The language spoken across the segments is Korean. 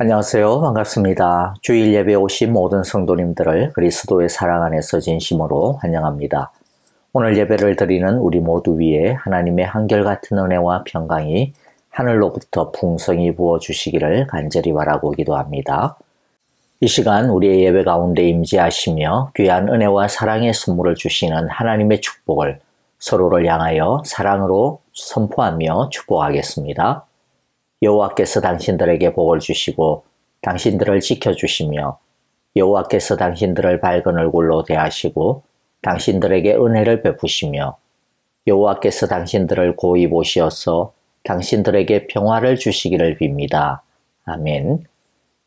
안녕하세요. 반갑습니다. 주일 예배 오신 모든 성도님들을 그리스도의 사랑 안에서 진심으로 환영합니다. 오늘 예배를 드리는 우리 모두 위에 하나님의 한결같은 은혜와 평강이 하늘로부터 풍성히 부어주시기를 간절히 바라고 기도합니다. 이 시간 우리의 예배 가운데 임재하시며 귀한 은혜와 사랑의 선물을 주시는 하나님의 축복을 서로를 향하여 사랑으로 선포하며 축복하겠습니다. 여호와께서 당신들에게 복을 주시고 당신들을 지켜주시며 여호와께서 당신들을 밝은 얼굴로 대하시고 당신들에게 은혜를 베푸시며 여호와께서 당신들을 고이 보시어서 당신들에게 평화를 주시기를 빕니다. 아멘.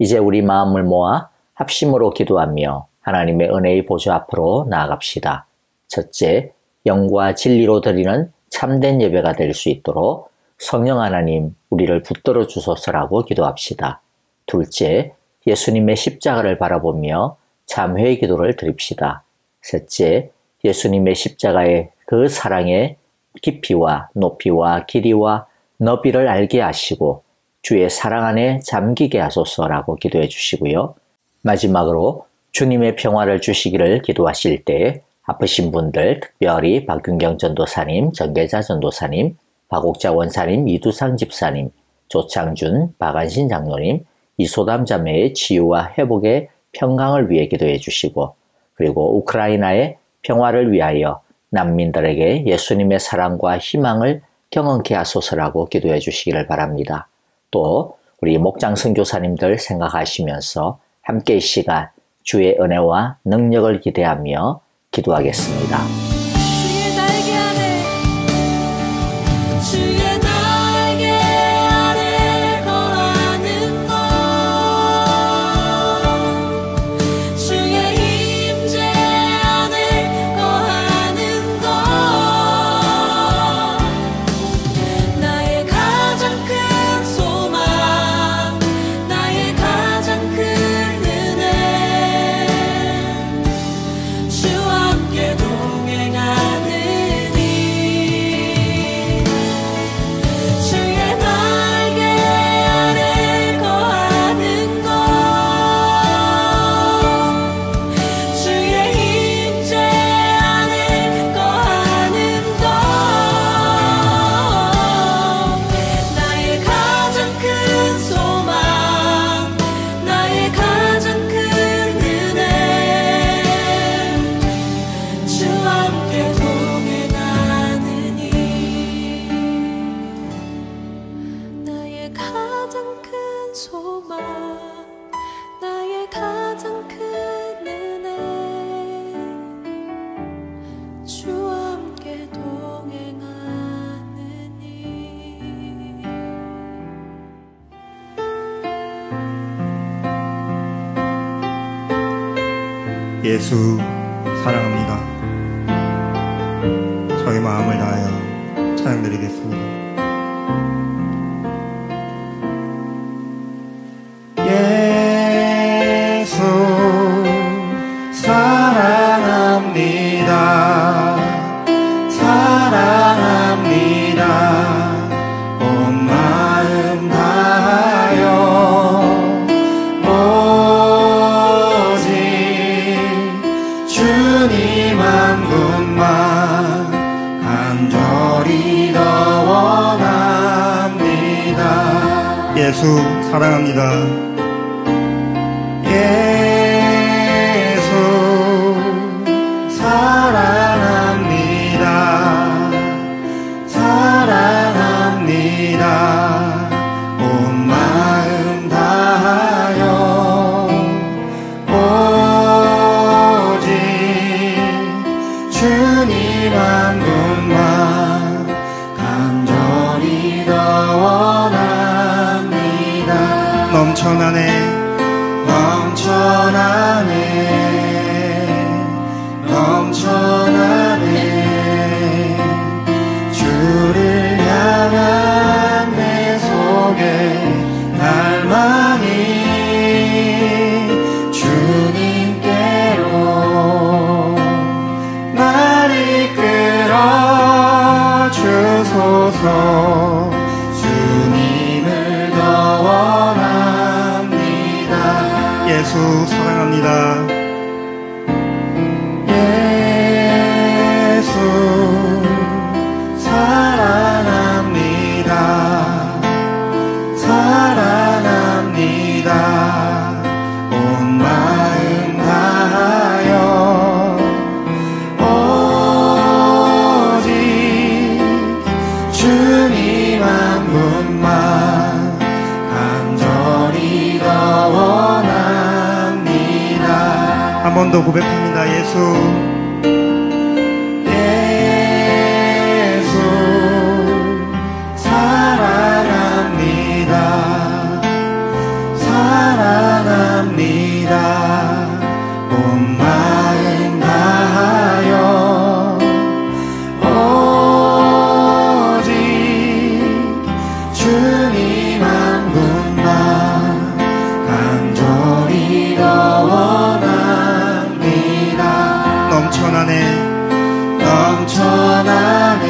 이제 우리 마음을 모아 합심으로 기도하며 하나님의 은혜의 보좌 앞으로 나아갑시다. 첫째, 영과 진리로 드리는 참된 예배가 될 수 있도록 성령 하나님 우리를 붙들어 주소서라고 기도합시다. 둘째, 예수님의 십자가를 바라보며 참회의 기도를 드립시다. 셋째, 예수님의 십자가의 그 사랑의 깊이와 높이와 길이와 너비를 알게 하시고 주의 사랑 안에 잠기게 하소서라고 기도해 주시고요. 마지막으로 주님의 평화를 주시기를 기도하실 때 아프신 분들, 특별히 박균경 전도사님, 정계자 전도사님, 박옥자 원사님, 이두상 집사님, 조창준, 박안신 장로님, 이소담 자매의 치유와 회복의 평강을 위해 기도해 주시고, 그리고 우크라이나의 평화를 위하여 난민들에게 예수님의 사랑과 희망을 경험케 하소서라고 기도해 주시기를 바랍니다. 또 우리 목장 선교사님들 생각하시면서 함께 이 시간 주의 은혜와 능력을 기대하며 기도하겠습니다. 예수 사랑합니다. 저의 마음을 다하여 찬양드리겠습니다. 예수 사랑합니다. 사랑합니다. 온 마음 다하여 주님 한 분만 간절히 더 원합니다. 예수 사랑합니다. 예수 사랑합니다. 사랑합니다. 온 마음 다하여 주님 한 분만 간절히 더 원합니다. 넘쳐나네 넘쳐나네 넘쳐나네 주를 향한 내 속에 갈망이 주님께로 날 이끌어 주소서. 주님을 더 원합니다. 예수 사랑합니다. 예수 사랑합니다. 사랑합니다. 온 마음 다하여 오직 주님 한 분만 간절히 더 원합니다. 한 번 더 고백합니다. 예수 온 마음 다하여 오직 주님 한 분만 간절히 더 원합니다. 넘쳐나네 넘쳐나네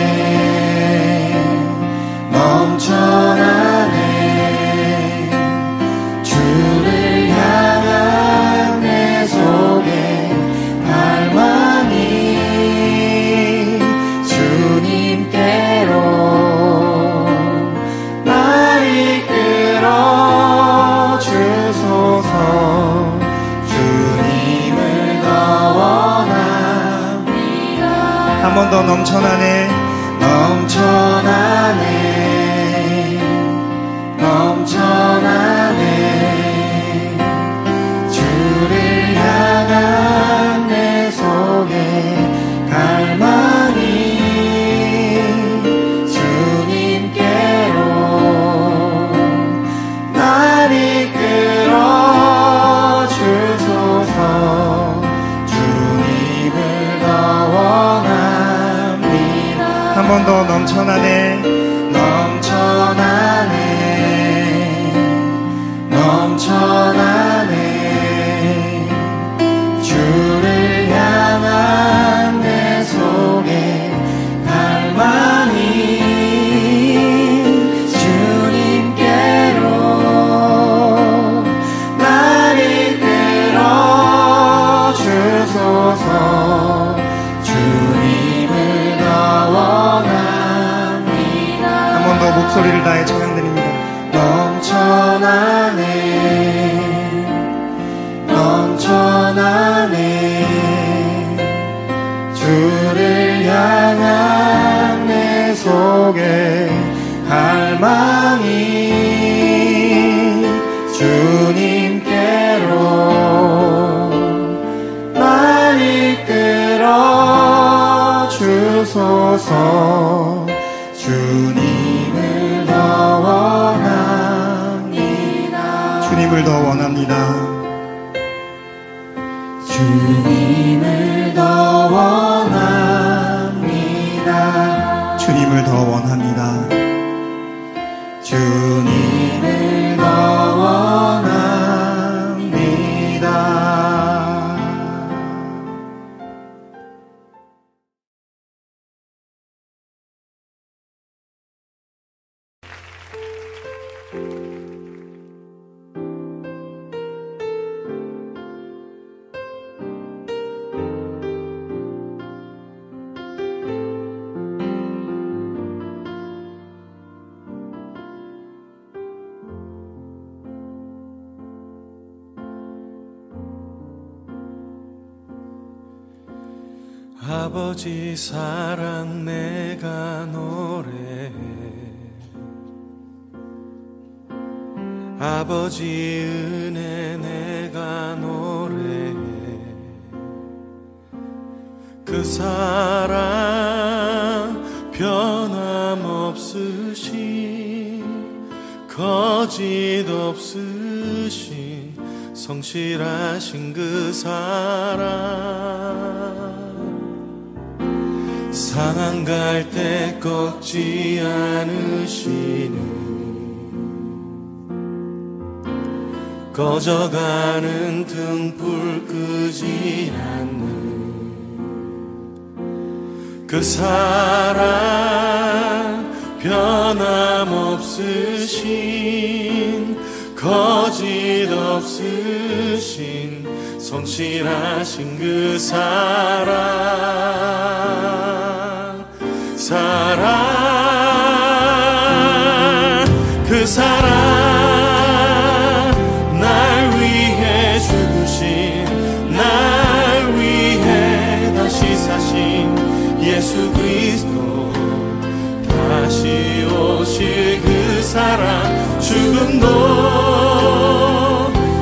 넘쳐나네 주를 향한 내 속에 갈망이 주님께로 날 이끌어 주소서. 주님을 더 원합니다. 한 번 더 넘쳐나네 넘쳐나네 넘쳐나네 주를 향한 내 속에 갈망이 주님께로 날 이끌어 주소서. 주님을 더 원합니다. 한 번 더 넘쳐나네 넘쳐나네 넘쳐나네 주를 향한 내 속에 갈망이 주님께로 날 이끌어 주소서. 주님을 더 원합니다. 한 번 더 목소리를 다해 찬양드립니다. 넘쳐나네 넘쳐나네 주를 향한 내 속에 갈망이 주님께로 날 이끌어 주소서. 주님을 더 원합니다. 주님을 더 원합니다. 주님을 더 원합니다. 주님을 더 원합니다. 주님을 더 원합니다. 아버지 사랑 내가 노래해. 아버지 은혜 내가 노래해. 그 사랑 변함없으신 거짓 없으신 성실하신 그 사랑 상한 갈 때 꺾지 않으시는 꺼져가는 등불 끄지 않는 그 사랑 변함없으신 거짓 없으신 성실하신 그 사랑 그 사랑 날 위해 죽으신 날 위해 다시 사신 예수 그리스도 다시 오실 그 사랑 죽음도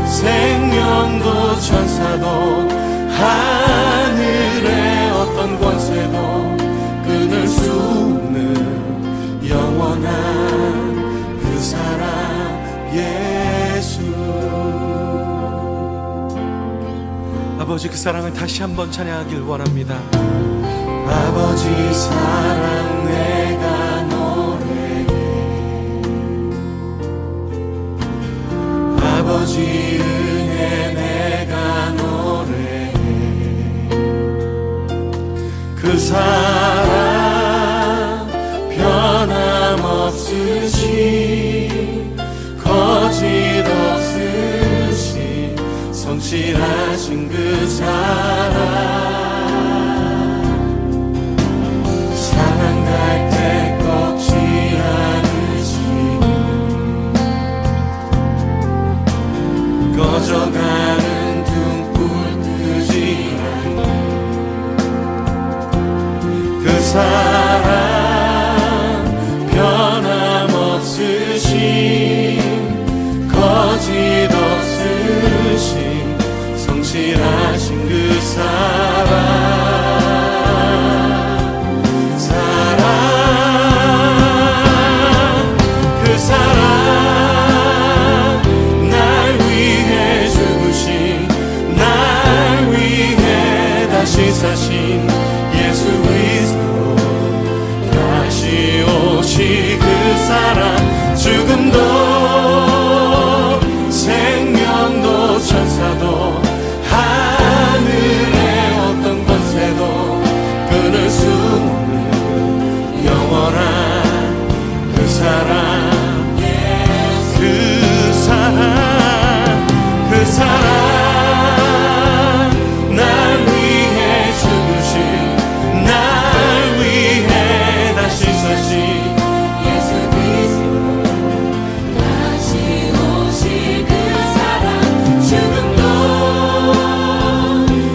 생명도 천사도 하늘의 어떤 권세도 끊을 수 없는 영원한 그 사랑 예수. 아버지 그 사랑을 다시 한번 찬양하길 원합니다. 아버지 사랑 내가 노래해 아버지 은혜 내가 노래해 그 사랑 변함없으신 거짓 없으신 성실하신 그 사랑 사랑할 때 꺾지 않으시니 꺼져가는 등불 끄지 않니 그 사랑 변함없으신 거짓 없으신 성실하신 그 사랑 그 사랑 날 위해 죽으신 날 위해 다시 사신 예수 그리스도 다시 오실 그 사랑 죽음도 생명도 천사도 하늘의 어떤 권세도 끊을 수 없는 영원한 그 사랑 그 사랑 날 위해 죽으신 날 위해 다시 사신 예수 그리스도 다시 오실 그 사랑 죽음도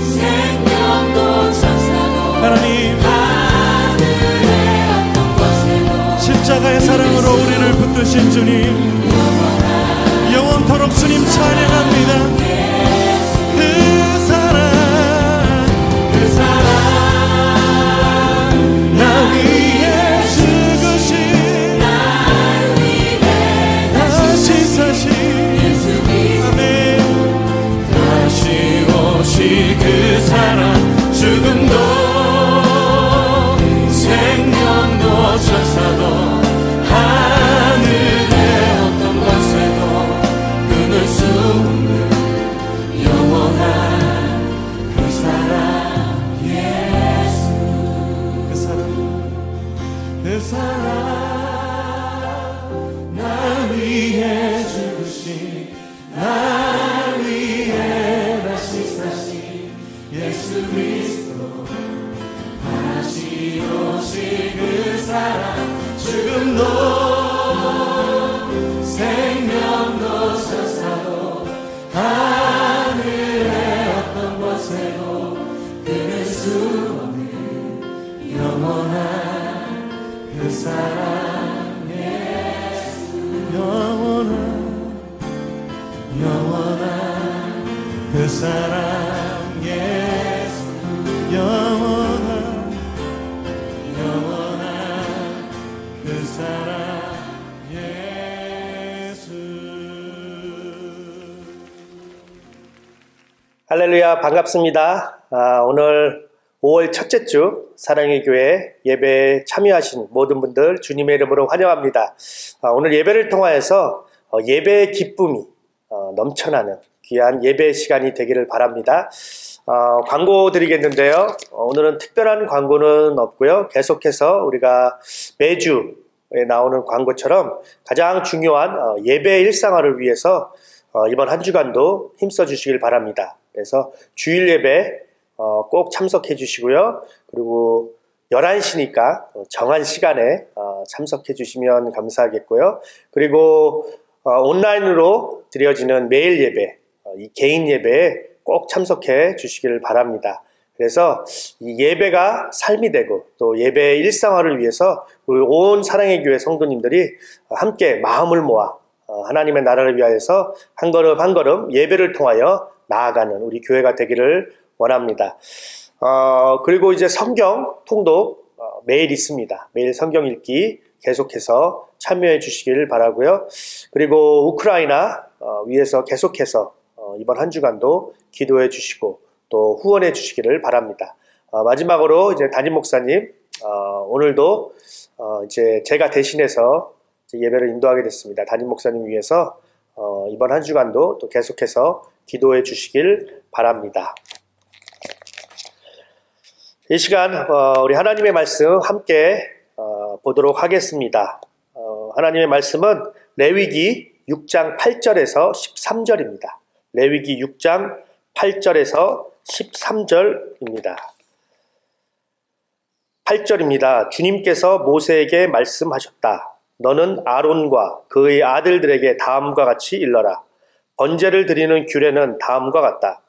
생명도 천사도 하나님 하늘의 어떤 권세도 십자가의 사랑으로 우리를 붙드신 주님 영원토록 주님 찬양합니다. 그 사랑 날 위해 죽으신 날 위해 다시 사신 예수 그리스도 다시 오실 그 사랑 죽음도 생명도 천사도 하늘의 어떤 권세도 끊을 수 없는 영원한 그 사랑 예수 그 사랑 날 위해 죽으신 날 위해 다시 사신 예수 그리스도 다시 오실 그 사랑 죽음도 생명도 천사도 하늘의 어떤 권세도 끊을 수 없는 영원한 그 사랑 예수 영원한 그 사랑 예수 영원한 그 사랑 예수. 할렐루야, 반갑습니다. 오늘 5월 첫째 주 사랑의 교회 예배에 참여하신 모든 분들 주님의 이름으로 환영합니다. 오늘 예배를 통하여서 예배의 기쁨이 넘쳐나는 귀한 예배 시간이 되기를 바랍니다. 광고 드리겠는데요. 오늘은 특별한 광고는 없고요. 계속해서 우리가 매주 나오는 광고처럼 가장 중요한 예배 일상화를 위해서 이번 한 주간도 힘써 주시길 바랍니다. 그래서 주일 예배 꼭 참석해 주시고요. 그리고 11시니까 정한 시간에 참석해 주시면 감사하겠고요. 그리고 온라인으로 드려지는 매일 예배, 이 개인 예배에 꼭 참석해 주시길 바랍니다. 그래서 이 예배가 삶이 되고 또 예배의 일상화를 위해서 우리 온 사랑의 교회 성도님들이 함께 마음을 모아 하나님의 나라를 위하여서 한 걸음 한 걸음 예배를 통하여 나아가는 우리 교회가 되기를 원합니다. 그리고 이제 성경 통독 매일 있습니다. 매일 성경 읽기 계속해서 참여해 주시길 바라고요. 그리고 우크라이나 위해서 계속해서 이번 한 주간도 기도해 주시고 또 후원해 주시기를 바랍니다. 마지막으로 이제 담임 목사님 오늘도 이제 제가 대신해서 이제 예배를 인도하게 됐습니다. 담임 목사님 위해서 이번 한 주간도 또 계속해서 기도해 주시길 바랍니다. 이 시간 우리 하나님의 말씀 함께 보도록 하겠습니다. 하나님의 말씀은 레위기 6장 8절에서 13절입니다. 레위기 6장 8절에서 13절입니다. 8절입니다. 주님께서 모세에게 말씀하셨다. 너는 아론과 그의 아들들에게 다음과 같이 일러라. 번제를 드리는 규례는 다음과 같다.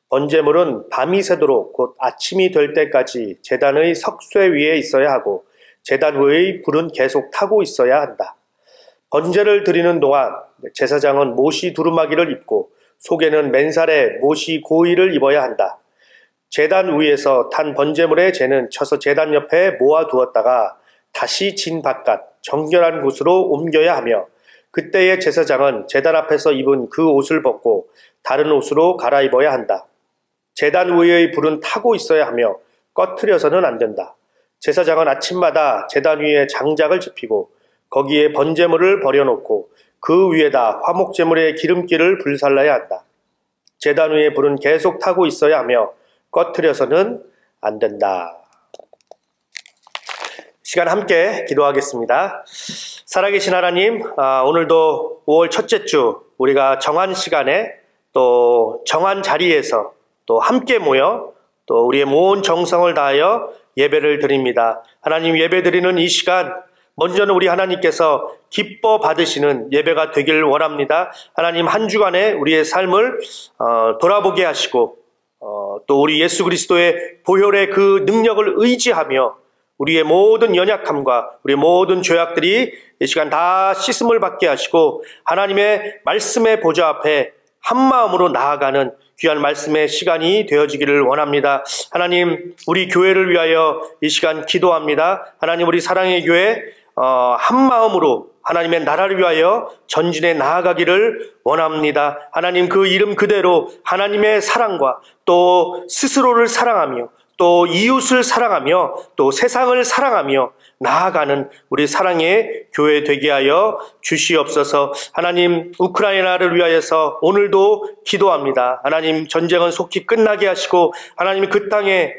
번제물은 밤이 새도록 곧 아침이 될 때까지 제단의 석쇠 위에 있어야 하고 제단 위의 불은 계속 타고 있어야 한다. 번제를 드리는 동안 제사장은 못이 두루마기를 입고 속에는 맨살에 못이 고이를 입어야 한다. 제단 위에서 탄 번제물의 재는 쳐서 제단 옆에 모아두었다가 다시 진 바깥 정결한 곳으로 옮겨야 하며 그때의 제사장은 제단 앞에서 입은 그 옷을 벗고 다른 옷으로 갈아입어야 한다. 제단 위의 불은 타고 있어야 하며 꺼트려서는 안 된다. 제사장은 아침마다 제단 위에 장작을 지피고 거기에 번제물을 버려놓고 그 위에다 화목제물의 기름기를 불살라야 한다. 제단 위에 불은 계속 타고 있어야 하며 꺼트려서는 안 된다. 시간 함께 기도하겠습니다. 살아계신 하나님, 오늘도 5월 첫째 주 우리가 정한 시간에 또 정한 자리에서 또 함께 모여 또 우리의 모은 정성을 다하여 예배를 드립니다. 하나님 예배 드리는 이 시간 먼저는 우리 하나님께서 기뻐 받으시는 예배가 되길 원합니다. 하나님 한 주간에 우리의 삶을 돌아보게 하시고 또 우리 예수 그리스도의 보혈의 그 능력을 의지하며 우리의 모든 연약함과 우리의 모든 죄악들이 이 시간 다 씻음을 받게 하시고 하나님의 말씀의 보좌 앞에 한 마음으로 나아가는 귀한 말씀의 시간이 되어지기를 원합니다. 하나님 우리 교회를 위하여 이 시간 기도합니다. 하나님 우리 사랑의 교회 한 마음으로 하나님의 나라를 위하여 전진해 나아가기를 원합니다. 하나님 그 이름 그대로 하나님의 사랑과 또 스스로를 사랑하며 또 이웃을 사랑하며 또 세상을 사랑하며 나아가는 우리 사랑의 교회 되게 하여 주시옵소서. 하나님 우크라이나를 위하여서 오늘도 기도합니다. 하나님 전쟁은 속히 끝나게 하시고 하나님 그 땅에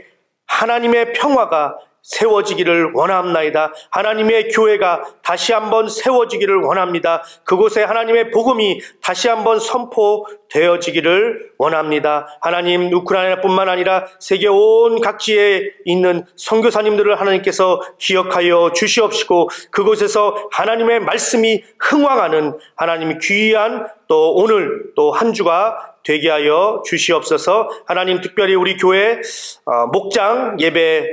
하나님의 평화가 세워지기를 원합나이다. 하나님의 교회가 다시 한번 세워지기를 원합니다. 그곳에 하나님의 복음이 다시 한번 선포되어지기를 원합니다. 하나님 우크라이나뿐만 아니라 세계 온 각지에 있는 선교사님들을 하나님께서 기억하여 주시옵시고 그곳에서 하나님의 말씀이 흥왕하는 하나님 귀한 또 오늘 또 한 주가 되게 하여 주시옵소서. 하나님 특별히 우리 교회 목장 예배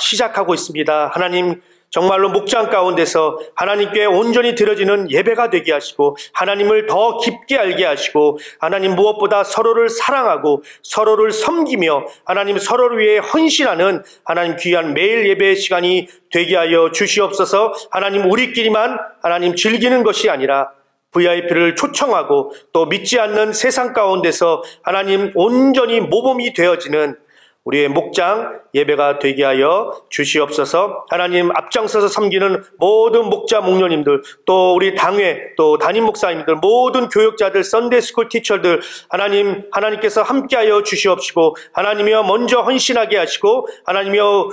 시작하고 있습니다. 하나님 정말로 목장 가운데서 하나님께 온전히 드려지는 예배가 되게 하시고 하나님을 더 깊게 알게 하시고 하나님 무엇보다 서로를 사랑하고 서로를 섬기며 하나님 서로를 위해 헌신하는 하나님 귀한 매일 예배의 시간이 되게 하여 주시옵소서. 하나님 우리끼리만 하나님 즐기는 것이 아니라 VIP를 초청하고 또 믿지 않는 세상 가운데서 하나님 온전히 모범이 되어지는 우리의 목장 예배가 되게 하여 주시옵소서. 하나님 앞장서서 섬기는 모든 목자 목녀님들 또 우리 당회 또 담임 목사님들 모든 교육자들 썬데이스쿨 티처들 하나님께서 함께하여 주시옵시고 하나님이여 먼저 헌신하게 하시고 하나님이여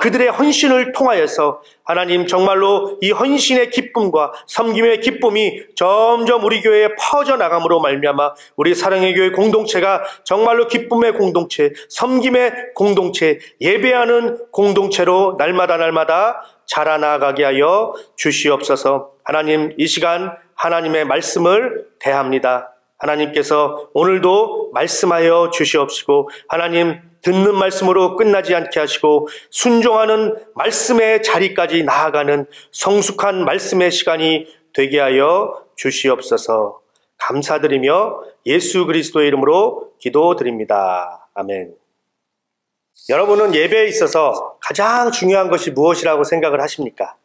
그들의 헌신을 통하여서 하나님 정말로 이 헌신의 기쁨과 섬김의 기쁨이 점점 우리 교회에 퍼져나감으로 말미암아 우리 사랑의 교회 공동체가 정말로 기쁨의 공동체, 섬김의 공동체, 예배하는 공동체로 날마다 자라나가게 하여 주시옵소서. 하나님, 이 시간 하나님의 말씀을 대합니다. 하나님께서 오늘도 말씀하여 주시옵시고 하나님 듣는 말씀으로 끝나지 않게 하시고 순종하는 말씀의 자리까지 나아가는 성숙한 말씀의 시간이 되게 하여 주시옵소서. 감사드리며 예수 그리스도의 이름으로 기도드립니다. 아멘. 여러분은 예배에 있어서 가장 중요한 것이 무엇이라고 생각을 하십니까?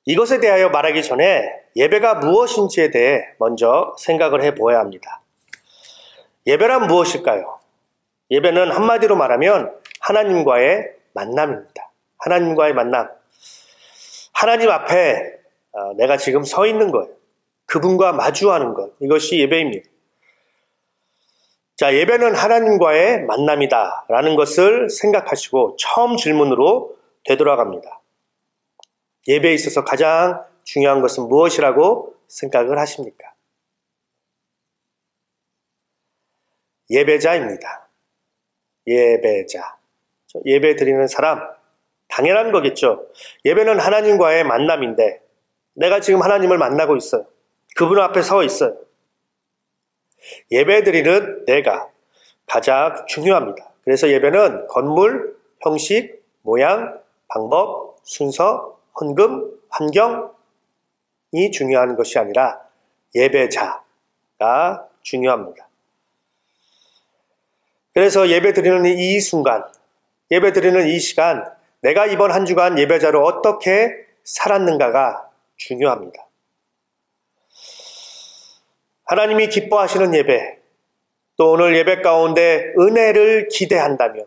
이것에 대하여 말하기 전에 예배가 무엇인지에 대해 먼저 생각을 해보아야 합니다. 예배란 무엇일까요? 예배는 한마디로 말하면 하나님과의 만남입니다. 하나님과의 만남. 하나님 앞에 내가 지금 서 있는 것, 그분과 마주하는 것, 이것이 예배입니다. 자, 예배는 하나님과의 만남이다 라는 것을 생각하시고 처음 질문으로 되돌아갑니다. 예배에 있어서 가장 중요한 것은 무엇이라고 생각을 하십니까? 예배자입니다. 예배자. 예배 드리는 사람. 당연한 거겠죠. 예배는 하나님과의 만남인데 내가 지금 하나님을 만나고 있어요. 그분 앞에 서 있어요. 예배 드리는 내가 가장 중요합니다. 그래서 예배는 건물, 형식, 모양, 방법, 순서, 헌금, 환경이 중요한 것이 아니라 예배자가 중요합니다. 그래서 예배 드리는 이 순간, 예배 드리는 이 시간, 내가 이번 한 주간 예배자로 어떻게 살았는가가 중요합니다. 하나님이 기뻐하시는 예배, 또 오늘 예배 가운데 은혜를 기대한다면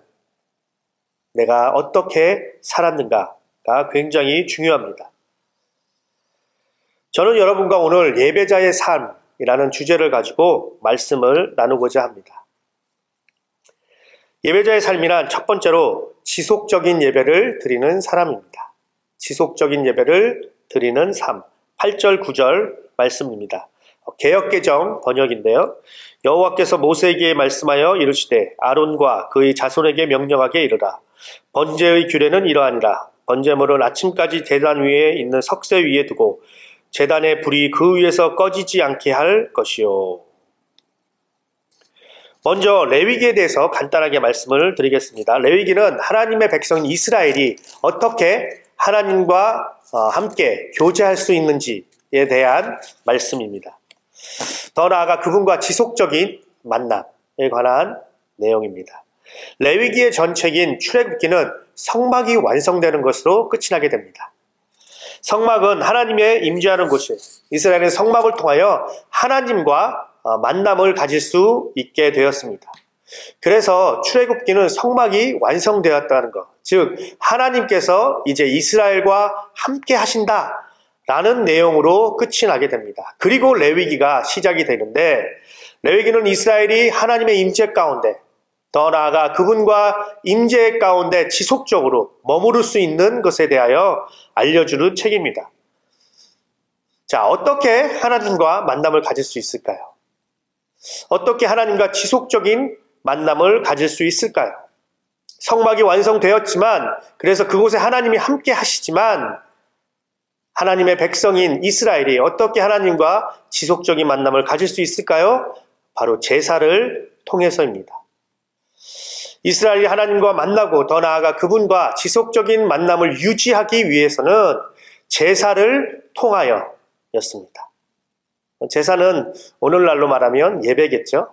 내가 어떻게 살았는가가 굉장히 중요합니다. 저는 여러분과 오늘 예배자의 삶이라는 주제를 가지고 말씀을 나누고자 합니다. 예배자의 삶이란 첫 번째로 지속적인 예배를 드리는 사람입니다. 지속적인 예배를 드리는 삶. 8절 9절 말씀입니다. 개역개정 번역인데요. 여호와께서 모세에게 말씀하여 이르시되 아론과 그의 자손에게 명령하게 이르라. 번제의 규례는 이러하니라. 번제물은 아침까지 제단 위에 있는 석쇠 위에 두고 제단의 불이 그 위에서 꺼지지 않게 할 것이요. 먼저 레위기에 대해서 간단하게 말씀을 드리겠습니다. 레위기는 하나님의 백성인 이스라엘이 어떻게 하나님과 함께 교제할 수 있는지에 대한 말씀입니다. 더 나아가 그분과 지속적인 만남에 관한 내용입니다. 레위기의 전책인 출애굽기는 성막이 완성되는 것으로 끝이 나게 됩니다. 성막은 하나님의 임재하는 곳이에요. 이스라엘은 성막을 통하여 하나님과 만남을 가질 수 있게 되었습니다. 그래서 출애굽기는 성막이 완성되었다는 것, 즉 하나님께서 이제 이스라엘과 함께 하신다라는 내용으로 끝이 나게 됩니다. 그리고 레위기가 시작이 되는데 레위기는 이스라엘이 하나님의 임재 가운데, 더 나아가 그분과 임재 가운데 지속적으로 머무를 수 있는 것에 대하여 알려주는 책입니다. 자, 어떻게 하나님과 만남을 가질 수 있을까요? 어떻게 하나님과 지속적인 만남을 가질 수 있을까요? 성막이 완성되었지만, 그래서 그곳에 하나님이 함께 하시지만 하나님의 백성인 이스라엘이 어떻게 하나님과 지속적인 만남을 가질 수 있을까요? 바로 제사를 통해서입니다. 이스라엘이 하나님과 만나고 더 나아가 그분과 지속적인 만남을 유지하기 위해서는 제사를 통하여였습니다. 제사는 오늘날로 말하면 예배겠죠.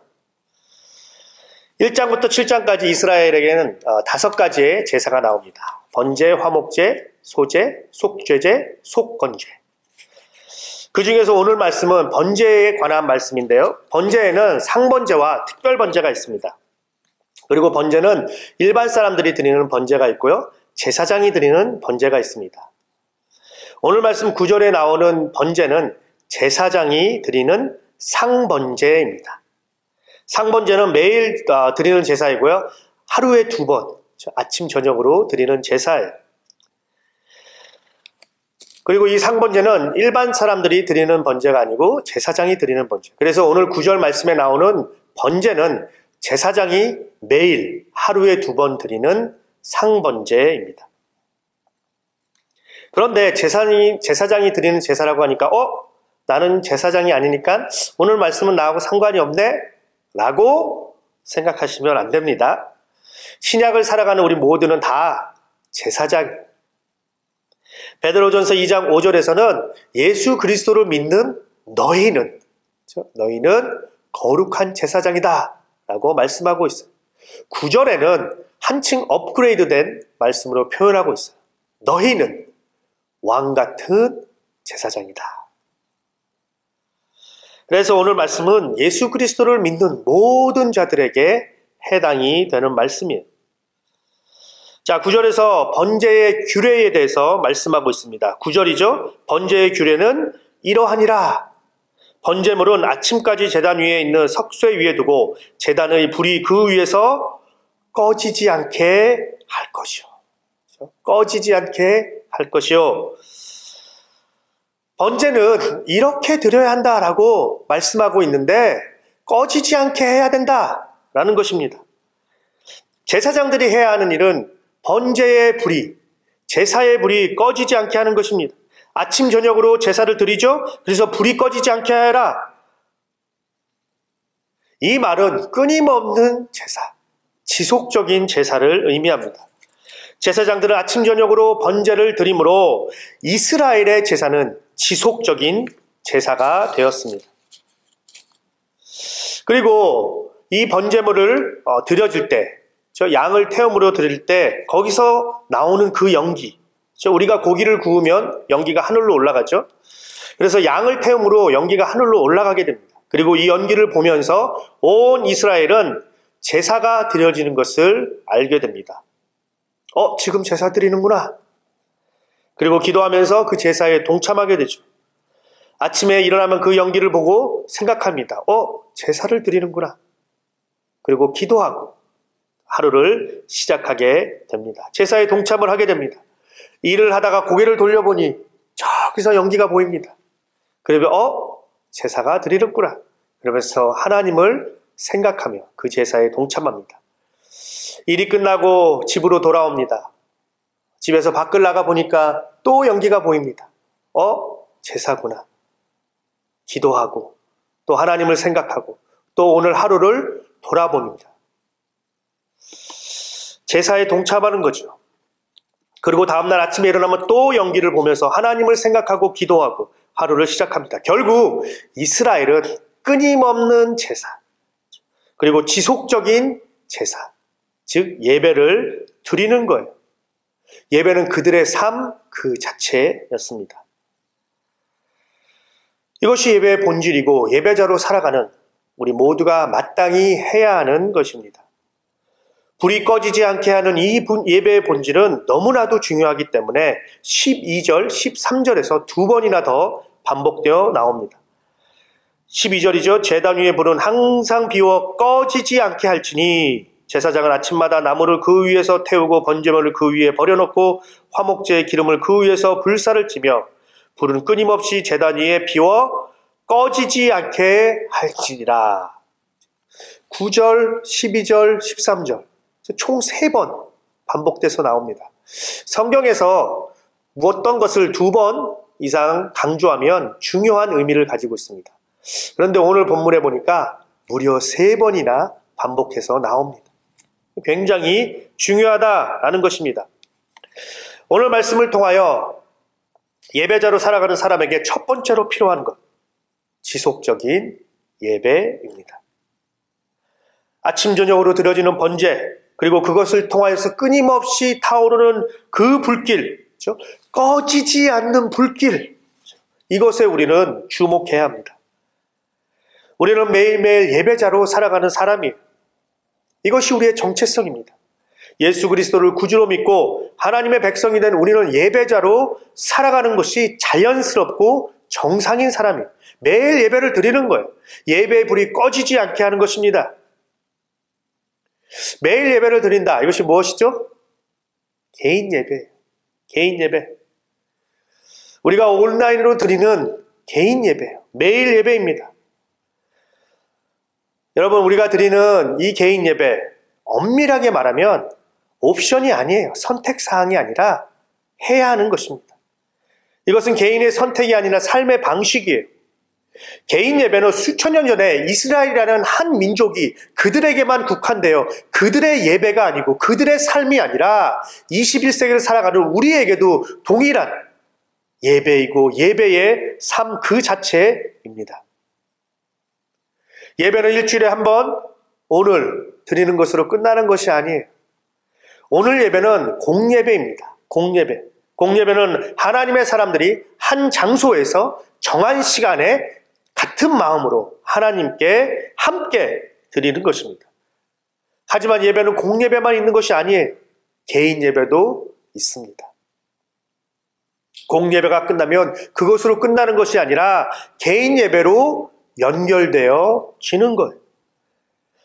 1장부터 7장까지 이스라엘에게는 5가지의 제사가 나옵니다. 번제, 화목제, 소제, 속죄제, 속건제. 그 중에서 오늘 말씀은 번제에 관한 말씀인데요. 번제에는 상번제와 특별번제가 있습니다. 그리고 번제는 일반 사람들이 드리는 번제가 있고요. 제사장이 드리는 번제가 있습니다. 오늘 말씀 9절에 나오는 번제는 제사장이 드리는 상번제입니다. 상번제는 매일 드리는 제사이고요. 하루에 2번, 아침 저녁으로 드리는 제사예요. 그리고 이 상번제는 일반 사람들이 드리는 번제가 아니고 제사장이 드리는 번제. 그래서 오늘 9절 말씀에 나오는 번제는 제사장이 매일 하루에 2번 드리는 상번제입니다. 그런데 제사장이 드리는 제사라고 하니까 나는 제사장이 아니니까 오늘 말씀은 나하고 상관이 없네? 라고 생각하시면 안 됩니다. 신약을 살아가는 우리 모두는 다 제사장. 베드로전서 2장 5절에서는 예수 그리스도를 믿는 너희는 거룩한 제사장이다 라고 말씀하고 있어요. 9절에는 한층 업그레이드된 말씀으로 표현하고 있어요. 너희는 왕같은 제사장이다. 그래서 오늘 말씀은 예수 그리스도를 믿는 모든 자들에게 해당이 되는 말씀이에요. 자, 9절에서 번제의 규례에 대해서 말씀하고 있습니다. 9절이죠. 번제의 규례는 이러하니라. 번제물은 아침까지 제단 위에 있는 석쇠 위에 두고 제단의 불이 그 위에서 꺼지지 않게 할 것이요. 꺼지지 않게 할 것이요. 번제는 이렇게 드려야 한다라고 말씀하고 있는데 꺼지지 않게 해야 된다라는 것입니다. 제사장들이 해야 하는 일은 번제의 불이, 제사의 불이 꺼지지 않게 하는 것입니다. 아침 저녁으로 제사를 드리죠. 그래서 불이 꺼지지 않게 하라. 이 말은 끊임없는 제사, 지속적인 제사를 의미합니다. 제사장들은 아침 저녁으로 번제를 드림으로 이스라엘의 제사는 지속적인 제사가 되었습니다. 그리고 이 번제물을 드려질 때, 양을 태움으로 드릴 때 거기서 나오는 그 연기, 우리가 고기를 구우면 연기가 하늘로 올라가죠. 그래서 양을 태움으로 연기가 하늘로 올라가게 됩니다. 그리고 이 연기를 보면서 온 이스라엘은 제사가 드려지는 것을 알게 됩니다. 지금 제사 드리는구나. 그리고 기도하면서 그 제사에 동참하게 되죠. 아침에 일어나면 그 연기를 보고 생각합니다. 제사를 드리는구나. 그리고 기도하고 하루를 시작하게 됩니다. 제사에 동참을 하게 됩니다. 일을 하다가 고개를 돌려보니 저기서 연기가 보입니다. 그러면 제사가 드리는구나. 그러면서 하나님을 생각하며 그 제사에 동참합니다. 일이 끝나고 집으로 돌아옵니다. 집에서 밖을 나가 보니까 또 연기가 보입니다. 제사구나. 기도하고 또 하나님을 생각하고 또 오늘 하루를 돌아봅니다. 제사에 동참하는 거죠. 그리고 다음날 아침에 일어나면 또 연기를 보면서 하나님을 생각하고 기도하고 하루를 시작합니다. 결국 이스라엘은 끊임없는 제사, 그리고 지속적인 제사, 즉 예배를 드리는 거예요. 예배는 그들의 삶 그 자체였습니다. 이것이 예배의 본질이고 예배자로 살아가는 우리 모두가 마땅히 해야 하는 것입니다. 불이 꺼지지 않게 하는 이 예배의 본질은 너무나도 중요하기 때문에 12절, 13절에서 2번이나 더 반복되어 나옵니다. 12절이죠. 제단 위의 불은 항상 비워 꺼지지 않게 할지니 제사장은 아침마다 나무를 그 위에서 태우고 번제물을 그 위에 버려놓고 화목제의 기름을 그 위에서 불사를 찌며 불은 끊임없이 제단 위에 비워 꺼지지 않게 할지니라. 9절, 12절, 13절 총 3번 반복돼서 나옵니다. 성경에서 어떤 것을 2번 이상 강조하면 중요한 의미를 가지고 있습니다. 그런데 오늘 본문에 보니까 무려 3번이나 반복해서 나옵니다. 굉장히 중요하다라는 것입니다. 오늘 말씀을 통하여 예배자로 살아가는 사람에게 첫 번째로 필요한 것, 지속적인 예배입니다. 아침 저녁으로 드려지는 번제, 그리고 그것을 통하여서 끊임없이 타오르는 그 불길, 꺼지지 않는 불길, 이것에 우리는 주목해야 합니다. 우리는 매일매일 예배자로 살아가는 사람이에요. 이것이 우리의 정체성입니다. 예수 그리스도를 구주로 믿고 하나님의 백성이 된 우리는 예배자로 살아가는 것이 자연스럽고 정상인 사람이에요. 매일 예배를 드리는 거예요. 예배의 불이 꺼지지 않게 하는 것입니다. 매일 예배를 드린다. 이것이 무엇이죠? 개인 예배. 개인 예배. 우리가 온라인으로 드리는 개인 예배예요. 매일 예배입니다. 여러분, 우리가 드리는 이 개인 예배, 엄밀하게 말하면 옵션이 아니에요. 선택사항이 아니라 해야 하는 것입니다. 이것은 개인의 선택이 아니라 삶의 방식이에요. 개인 예배는 수천 년 전에 이스라엘이라는 한 민족이 그들에게만 국한되어 그들의 예배가 아니고 그들의 삶이 아니라 21세기를 살아가는 우리에게도 동일한 예배이고 예배의 삶 그 자체입니다. 예배는 일주일에 한 번 오늘 드리는 것으로 끝나는 것이 아니에요. 오늘 예배는 공예배입니다. 공예배. 공예배는 하나님의 사람들이 한 장소에서 정한 시간에 같은 마음으로 하나님께 함께 드리는 것입니다. 하지만 예배는 공예배만 있는 것이 아니에요. 개인 예배도 있습니다. 공예배가 끝나면 그것으로 끝나는 것이 아니라 개인 예배로 연결되어 지는 거예요.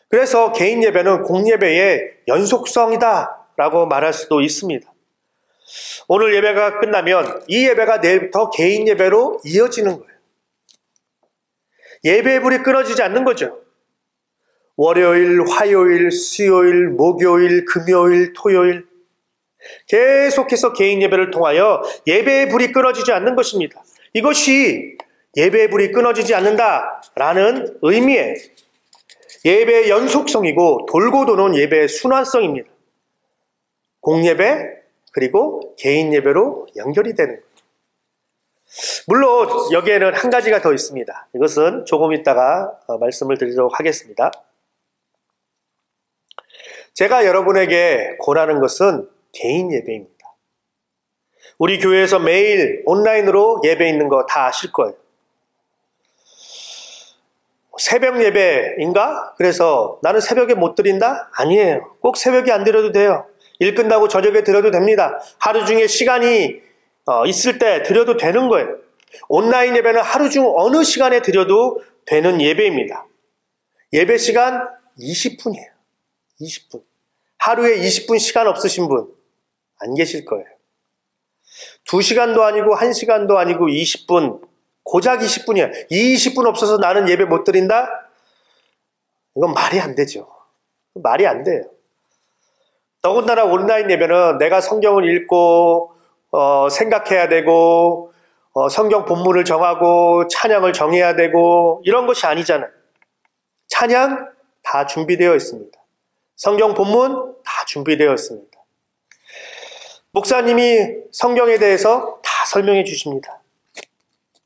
그래서 개인 예배는 공예배의 연속성이다 라고 말할 수도 있습니다. 오늘 예배가 끝나면 이 예배가 내일부터 개인 예배로 이어지는 거예요. 예배의 불이 끊어지지 않는 거죠. 월요일, 화요일, 수요일, 목요일, 금요일, 토요일 계속해서 개인 예배를 통하여 예배의 불이 끊어지지 않는 것입니다. 이것이 예배의 불이 끊어지지 않는다라는 의미의 예배의 연속성이고 돌고 도는 예배의 순환성입니다. 공예배 그리고 개인 예배로 연결이 되는 거예요. 물론 여기에는 한 가지가 더 있습니다. 이것은 조금 있다가 말씀을 드리도록 하겠습니다. 제가 여러분에게 권하는 것은 개인 예배입니다. 우리 교회에서 매일 온라인으로 예배 있는 거 다 아실 거예요. 새벽 예배인가? 그래서 나는 새벽에 못 드린다? 아니에요. 꼭 새벽에 안 드려도 돼요. 일 끝나고 저녁에 드려도 됩니다. 하루 중에 시간이 있을 때 드려도 되는 거예요. 온라인 예배는 하루 중 어느 시간에 드려도 되는 예배입니다. 예배 시간 20분이에요. 20분. 하루에 20분 시간 없으신 분 안 계실 거예요. 2시간도 아니고 1시간도 아니고 20분, 고작 20분이야. 이 20분 없어서 나는 예배 못 드린다? 이건 말이 안 되죠. 말이 안 돼요. 더군다나 온라인 예배는 내가 성경을 읽고 생각해야 되고 성경 본문을 정하고 찬양을 정해야 되고 이런 것이 아니잖아요. 찬양 다 준비되어 있습니다. 성경 본문 다 준비되어 있습니다. 목사님이 성경에 대해서 다 설명해 주십니다.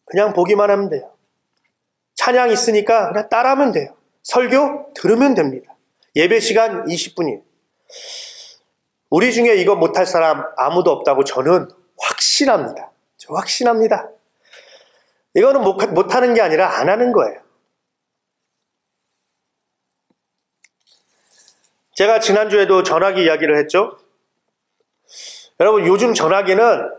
그냥 보기만 하면 돼요. 찬양 있으니까 그냥 따라하면 돼요. 설교 들으면 됩니다. 예배 시간 20분이에요. 우리 중에 이거 못할 사람 아무도 없다고 저는 확신합니다. 저 확신합니다. 이거는 못하는 게 아니라 안 하는 거예요. 제가 지난주에도 전화기 이야기를 했죠. 여러분, 요즘 전화기는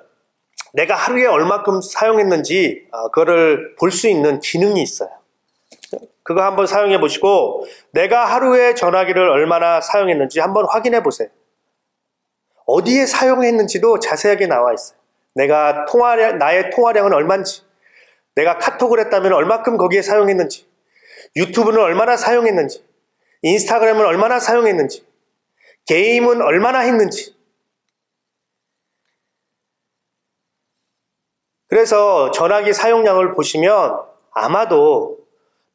내가 하루에 얼마큼 사용했는지 그거를 볼 수 있는 기능이 있어요. 그거 한번 사용해 보시고 내가 하루에 전화기를 얼마나 사용했는지 한번 확인해 보세요. 어디에 사용했는지도 자세하게 나와 있어요. 나의 통화량은 얼마인지, 내가 카톡을 했다면 얼마큼 거기에 사용했는지, 유튜브는 얼마나 사용했는지, 인스타그램은 얼마나 사용했는지, 게임은 얼마나 했는지. 그래서 전화기 사용량을 보시면 아마도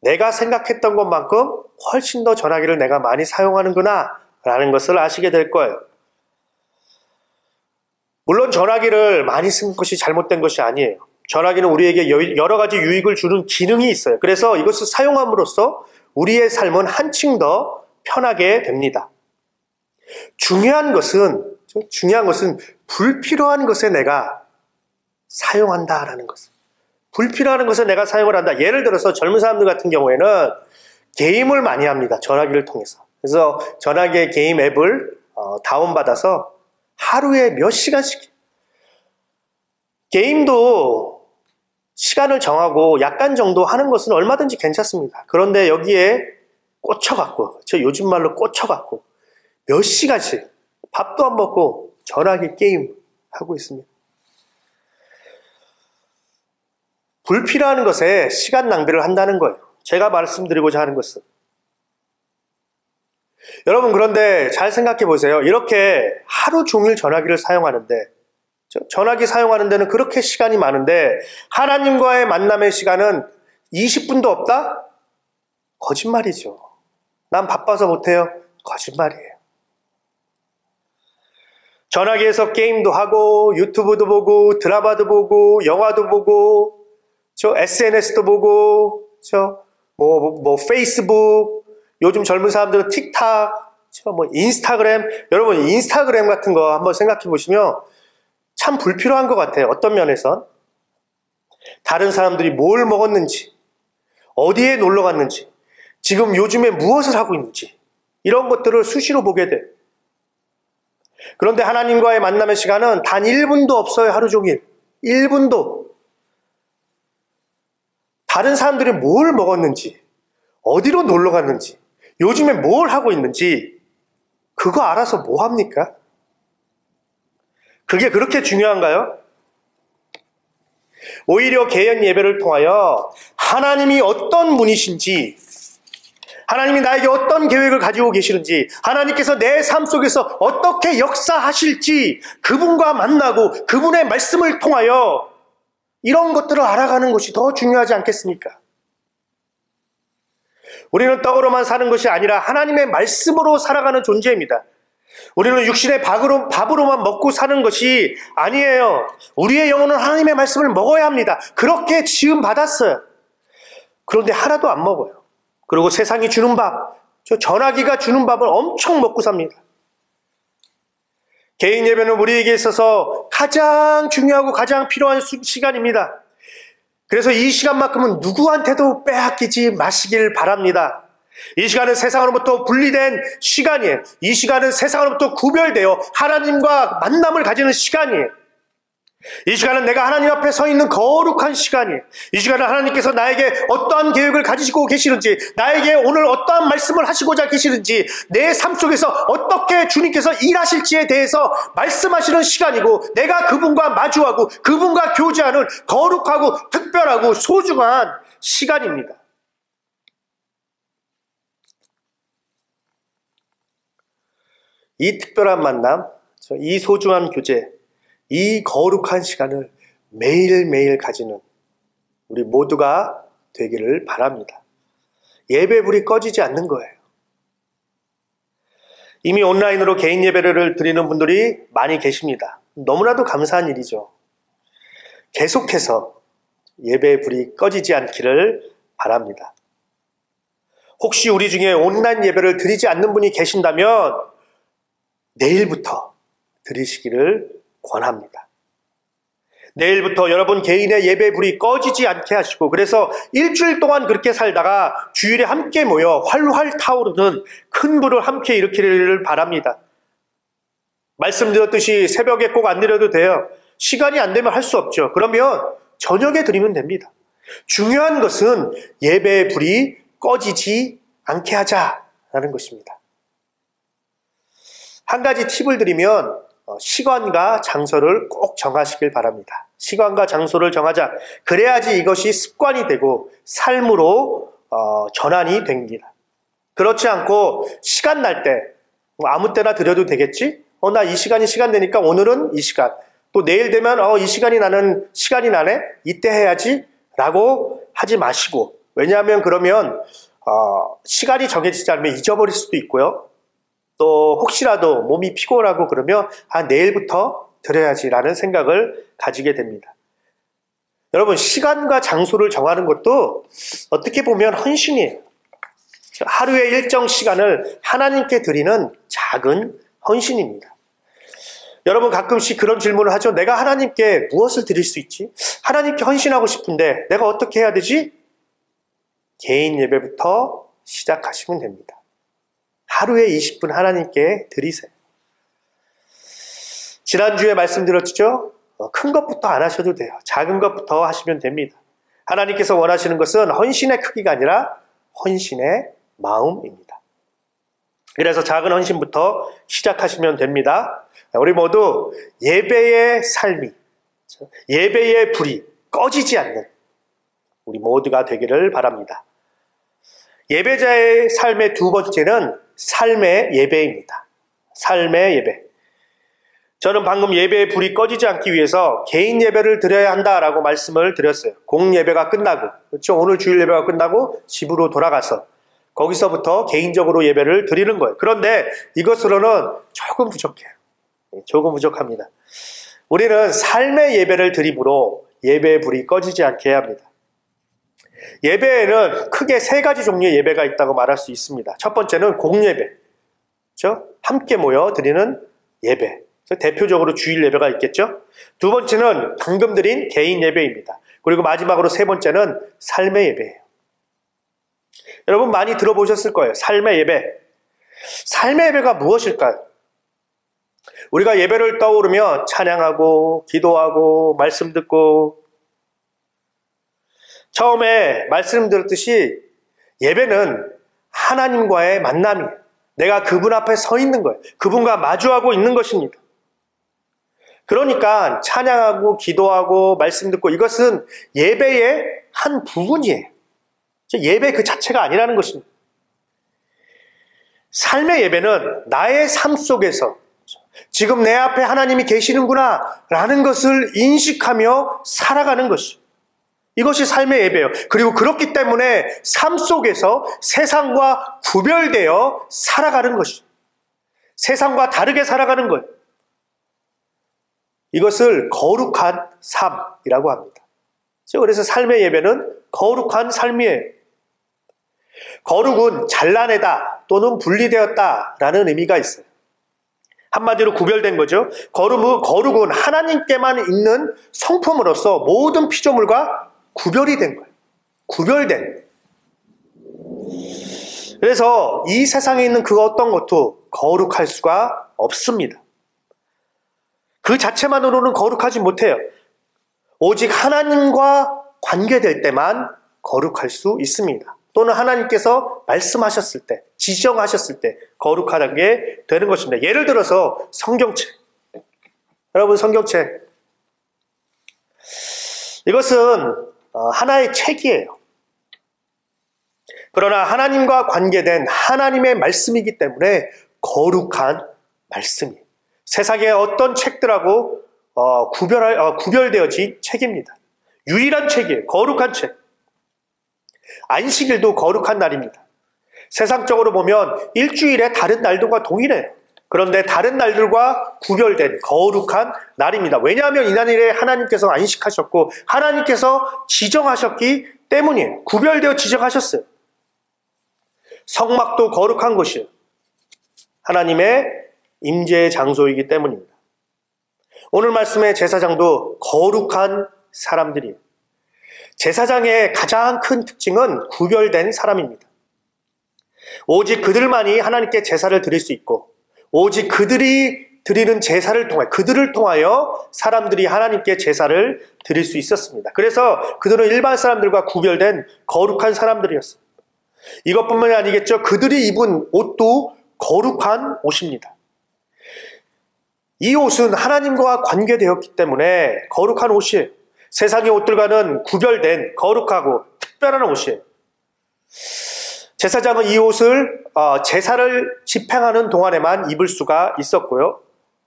내가 생각했던 것만큼 훨씬 더 전화기를 내가 많이 사용하는구나 라는 것을 아시게 될 거예요. 물론 전화기를 많이 쓴 것이 잘못된 것이 아니에요. 전화기는 우리에게 여러 가지 유익을 주는 기능이 있어요. 그래서 이것을 사용함으로써 우리의 삶은 한층 더 편하게 됩니다. 중요한 것은 불필요한 것에 내가 사용한다라는 것. 불필요한 것에 내가 사용을 한다. 예를 들어서 젊은 사람들 같은 경우에는 게임을 많이 합니다. 전화기를 통해서. 그래서 전화기의 게임 앱을 다운받아서 하루에 몇 시간씩. 게임도 시간을 정하고 약간 정도 하는 것은 얼마든지 괜찮습니다. 그런데 여기에 꽂혀갖고, 저 요즘 말로 꽂혀갖고 몇 시간씩 밥도 안 먹고 전화기 게임 하고 있습니다. 불필요한 것에 시간 낭비를 한다는 거예요. 제가 말씀드리고자 하는 것은. 여러분, 그런데 잘 생각해 보세요. 이렇게 하루 종일 전화기를 사용하는데, 전화기 사용하는 데는 그렇게 시간이 많은데 하나님과의 만남의 시간은 20분도 없다? 거짓말이죠. 난 바빠서 못해요. 거짓말이에요. 전화기에서 게임도 하고 유튜브도 보고 드라마도 보고 영화도 보고 SNS도 보고 페이스북, 요즘 젊은 사람들은 틱탁, 인스타그램. 여러분, 인스타그램 같은 거 한번 생각해 보시면 참 불필요한 것 같아요. 어떤 면에선 다른 사람들이 뭘 먹었는지, 어디에 놀러 갔는지, 지금 요즘에 무엇을 하고 있는지, 이런 것들을 수시로 보게 돼요. 그런데 하나님과의 만남의 시간은 단 1분도 없어요. 하루 종일 1분도. 다른 사람들이 뭘 먹었는지, 어디로 놀러 갔는지, 요즘에 뭘 하고 있는지 그거 알아서 뭐 합니까? 그게 그렇게 중요한가요? 오히려 개연 예배를 통하여 하나님이 어떤 분이신지, 하나님이 나에게 어떤 계획을 가지고 계시는지, 하나님께서 내 삶 속에서 어떻게 역사하실지 그분과 만나고 그분의 말씀을 통하여 이런 것들을 알아가는 것이 더 중요하지 않겠습니까? 우리는 떡으로만 사는 것이 아니라 하나님의 말씀으로 살아가는 존재입니다. 우리는 육신의 밥으로만 먹고 사는 것이 아니에요. 우리의 영혼은 하나님의 말씀을 먹어야 합니다. 그렇게 지음 받았어요. 그런데 하나도 안 먹어요. 그리고 세상이 주는 밥, 전화기가 주는 밥을 엄청 먹고 삽니다. 개인 예배는 우리에게 있어서 가장 중요하고 가장 필요한 시간입니다. 그래서 이 시간만큼은 누구한테도 빼앗기지 마시길 바랍니다. 이 시간은 세상으로부터 분리된 시간이에요. 이 시간은 세상으로부터 구별되어 하나님과 만남을 가지는 시간이에요. 이 시간은 내가 하나님 앞에 서 있는 거룩한 시간이에요. 이 시간은 하나님께서 나에게 어떠한 계획을 가지시고 계시는지, 나에게 오늘 어떠한 말씀을 하시고자 계시는지, 내 삶 속에서 어떻게 주님께서 일하실지에 대해서 말씀하시는 시간이고, 내가 그분과 마주하고 그분과 교제하는 거룩하고 특별하고 소중한 시간입니다. 이 특별한 만남, 이 소중한 교제, 이 거룩한 시간을 매일매일 가지는 우리 모두가 되기를 바랍니다. 예배불이 꺼지지 않는 거예요. 이미 온라인으로 개인 예배를 드리는 분들이 많이 계십니다. 너무나도 감사한 일이죠. 계속해서 예배불이 꺼지지 않기를 바랍니다. 혹시 우리 중에 온라인 예배를 드리지 않는 분이 계신다면 내일부터 드리시기를 권합니다. 내일부터 여러분 개인의 예배불이 꺼지지 않게 하시고, 그래서 일주일 동안 그렇게 살다가 주일에 함께 모여 활활 타오르는 큰 불을 함께 일으키기를 바랍니다. 말씀드렸듯이 새벽에 꼭 안 드려도 돼요. 시간이 안 되면 할 수 없죠. 그러면 저녁에 드리면 됩니다. 중요한 것은 예배불이 꺼지지 않게 하자라는 것입니다. 한 가지 팁을 드리면 시간과 장소를 꼭 정하시길 바랍니다. 시간과 장소를 정하자. 그래야지 이것이 습관이 되고 삶으로 전환이 됩니다. 그렇지 않고 시간 날 때 아무 때나 드려도 되겠지? 나 이 시간이 시간 되니까 오늘은 이 시간, 또 내일 되면 이 시간이 나네? 이때 해야지? 라고 하지 마시고. 왜냐하면 그러면 시간이 정해지지 않으면 잊어버릴 수도 있고요. 또 혹시라도 몸이 피곤하고 그러면 내일부터 드려야지라는 생각을 가지게 됩니다. 여러분, 시간과 장소를 정하는 것도 어떻게 보면 헌신이에요. 하루의 일정 시간을 하나님께 드리는 작은 헌신입니다. 여러분, 가끔씩 그런 질문을 하죠. 내가 하나님께 무엇을 드릴 수 있지? 하나님께 헌신하고 싶은데 내가 어떻게 해야 되지? 개인 예배부터 시작하시면 됩니다. 하루에 20분 하나님께 드리세요. 지난주에 말씀드렸죠? 큰 것부터 안 하셔도 돼요. 작은 것부터 하시면 됩니다. 하나님께서 원하시는 것은 헌신의 크기가 아니라 헌신의 마음입니다. 그래서 작은 헌신부터 시작하시면 됩니다. 우리 모두 예배의 삶이, 예배의 불이 꺼지지 않는 우리 모두가 되기를 바랍니다. 예배자의 삶의 두 번째는 삶의 예배입니다. 삶의 예배. 저는 방금 예배의 불이 꺼지지 않기 위해서 개인 예배를 드려야 한다라고 말씀을 드렸어요. 공예배가 끝나고, 그렇죠? 오늘 주일 예배가 끝나고 집으로 돌아가서 거기서부터 개인적으로 예배를 드리는 거예요. 그런데 이것으로는 조금 부족해요. 조금 부족합니다. 우리는 삶의 예배를 드림으로 예배의 불이 꺼지지 않게 해야 합니다. 예배에는 크게 세 가지 종류의 예배가 있다고 말할 수 있습니다. 첫 번째는 공예배, 그렇죠? 함께 모여 드리는 예배. 대표적으로 주일 예배가 있겠죠. 두 번째는 방금 드린 개인 예배입니다. 그리고 마지막으로 세 번째는 삶의 예배예요. 여러분 많이 들어보셨을 거예요. 삶의 예배. 삶의 예배가 무엇일까요? 우리가 예배를 떠오르며 찬양하고 기도하고 말씀 듣고, 처음에 말씀드렸듯이 예배는 하나님과의 만남이에요. 내가 그분 앞에 서 있는 거예요. 그분과 마주하고 있는 것입니다. 그러니까 찬양하고 기도하고 말씀 듣고, 이것은 예배의 한 부분이에요. 예배 그 자체가 아니라는 것입니다. 삶의 예배는 나의 삶 속에서 지금 내 앞에 하나님이 계시는구나 라는 것을 인식하며 살아가는 것이죠. 이것이 삶의 예배예요. 그리고 그렇기 때문에 삶 속에서 세상과 구별되어 살아가는 것이죠. 세상과 다르게 살아가는 것. 이것을 거룩한 삶이라고 합니다. 그래서 삶의 예배는 거룩한 삶이에요. 거룩은 잘라내다 또는 분리되었다라는 의미가 있어요. 한마디로 구별된 거죠. 거룩은 하나님께만 있는 성품으로서 모든 피조물과 구별이 된 거예요. 구별된. 그래서 이 세상에 있는 그 어떤 것도 거룩할 수가 없습니다. 그 자체만으로는 거룩하지 못해요. 오직 하나님과 관계될 때만 거룩할 수 있습니다. 또는 하나님께서 말씀하셨을 때, 지정하셨을 때 거룩하다는 게 되는 것입니다. 예를 들어서 성경책. 여러분 성경책. 이것은 하나의 책이에요. 그러나 하나님과 관계된 하나님의 말씀이기 때문에 거룩한 말씀이에요. 세상의 어떤 책들하고 구별되어진 책입니다. 유일한 책이에요. 거룩한 책. 안식일도 거룩한 날입니다. 세상적으로 보면 일주일에 다른 날들과 동일해요. 그런데 다른 날들과 구별된 거룩한 날입니다. 왜냐하면 이 날에 하나님께서 안식하셨고 하나님께서 지정하셨기 때문이에요. 구별되어 지정하셨어요. 성막도 거룩한 곳이에요. 하나님의 임재의 장소이기 때문입니다. 오늘 말씀의 제사장도 거룩한 사람들이에요. 제사장의 가장 큰 특징은 구별된 사람입니다. 오직 그들만이 하나님께 제사를 드릴 수 있고, 오직 그들이 드리는 제사를 통해, 그들을 통하여 사람들이 하나님께 제사를 드릴 수 있었습니다. 그래서 그들은 일반 사람들과 구별된 거룩한 사람들이었습니다. 이것뿐만이 아니겠죠. 그들이 입은 옷도 거룩한 옷입니다. 이 옷은 하나님과 관계되었기 때문에 거룩한 옷이에요. 세상의 옷들과는 구별된 거룩하고 특별한 옷이에요. 제사장은 이 옷을 제사를 집행하는 동안에만 입을 수가 있었고요.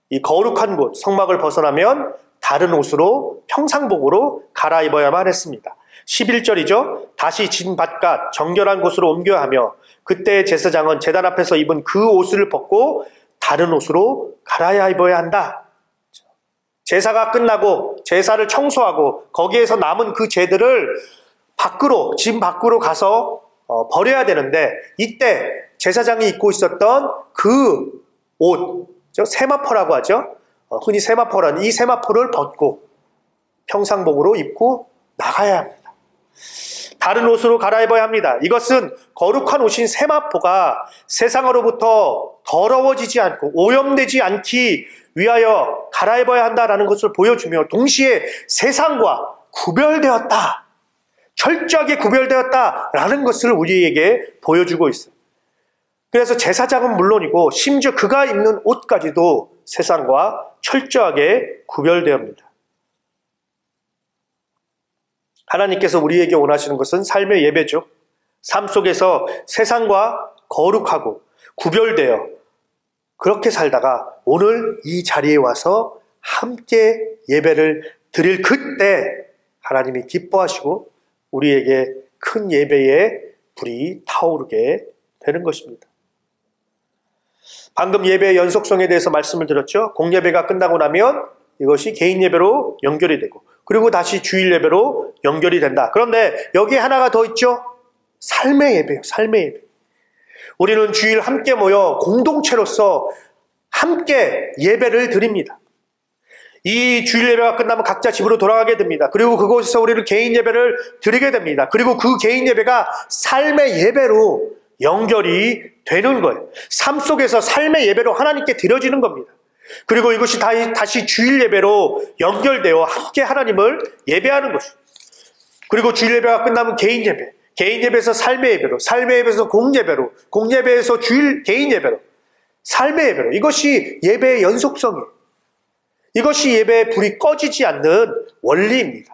이 거룩한 곳, 성막을 벗어나면 다른 옷으로 평상복으로 갈아입어야만 했습니다. 11절이죠. 다시 진 바깥 정결한 곳으로 옮겨야 하며, 그때 제사장은 제단 앞에서 입은 그 옷을 벗고 다른 옷으로 갈아입어야 한다. 제사가 끝나고 제사를 청소하고 거기에서 남은 그 죄들을 밖으로, 진 밖으로 가서 버려야 되는데, 이때 제사장이 입고 있었던 그 옷, 세마포라고 하죠. 흔히 세마포라는 이 세마포를 벗고 평상복으로 입고 나가야 합니다. 다른 옷으로 갈아입어야 합니다. 이것은 거룩한 옷인 세마포가 세상으로부터 더러워지지 않고 오염되지 않기 위하여 갈아입어야 한다라는 것을 보여주며, 동시에 세상과 구별되었다, 철저하게 구별되었다라는 것을 우리에게 보여주고 있어요. 그래서 제사장은 물론이고 심지어 그가 입는 옷까지도 세상과 철저하게 구별되어 합니다. 하나님께서 우리에게 원하시는 것은 삶의 예배죠. 삶 속에서 세상과 거룩하고 구별되어 그렇게 살다가 오늘 이 자리에 와서 함께 예배를 드릴 그때 하나님이 기뻐하시고 우리에게 큰 예배의 불이 타오르게 되는 것입니다. 방금 예배의 연속성에 대해서 말씀을 드렸죠. 공예배가 끝나고 나면 이것이 개인 예배로 연결이 되고 그리고 다시 주일 예배로 연결이 된다. 그런데 여기에 하나가 더 있죠. 삶의 예배예요. 삶의 예배. 우리는 주일 함께 모여 공동체로서 함께 예배를 드립니다. 이 주일 예배가 끝나면 각자 집으로 돌아가게 됩니다. 그리고 그곳에서 우리는 개인 예배를 드리게 됩니다. 그리고 그 개인 예배가 삶의 예배로 연결이 되는 거예요. 삶 속에서 삶의 예배로 하나님께 드려지는 겁니다. 그리고 이것이 다시 주일 예배로 연결되어 함께 하나님을 예배하는 것이죠. 그리고 주일 예배가 끝나면 개인 예배, 개인 예배에서 삶의 예배로, 삶의 예배에서 공예배로, 공예배에서 주일 개인 예배로, 삶의 예배로. 이것이 예배의 연속성이에요. 이것이 예배의 불이 꺼지지 않는 원리입니다.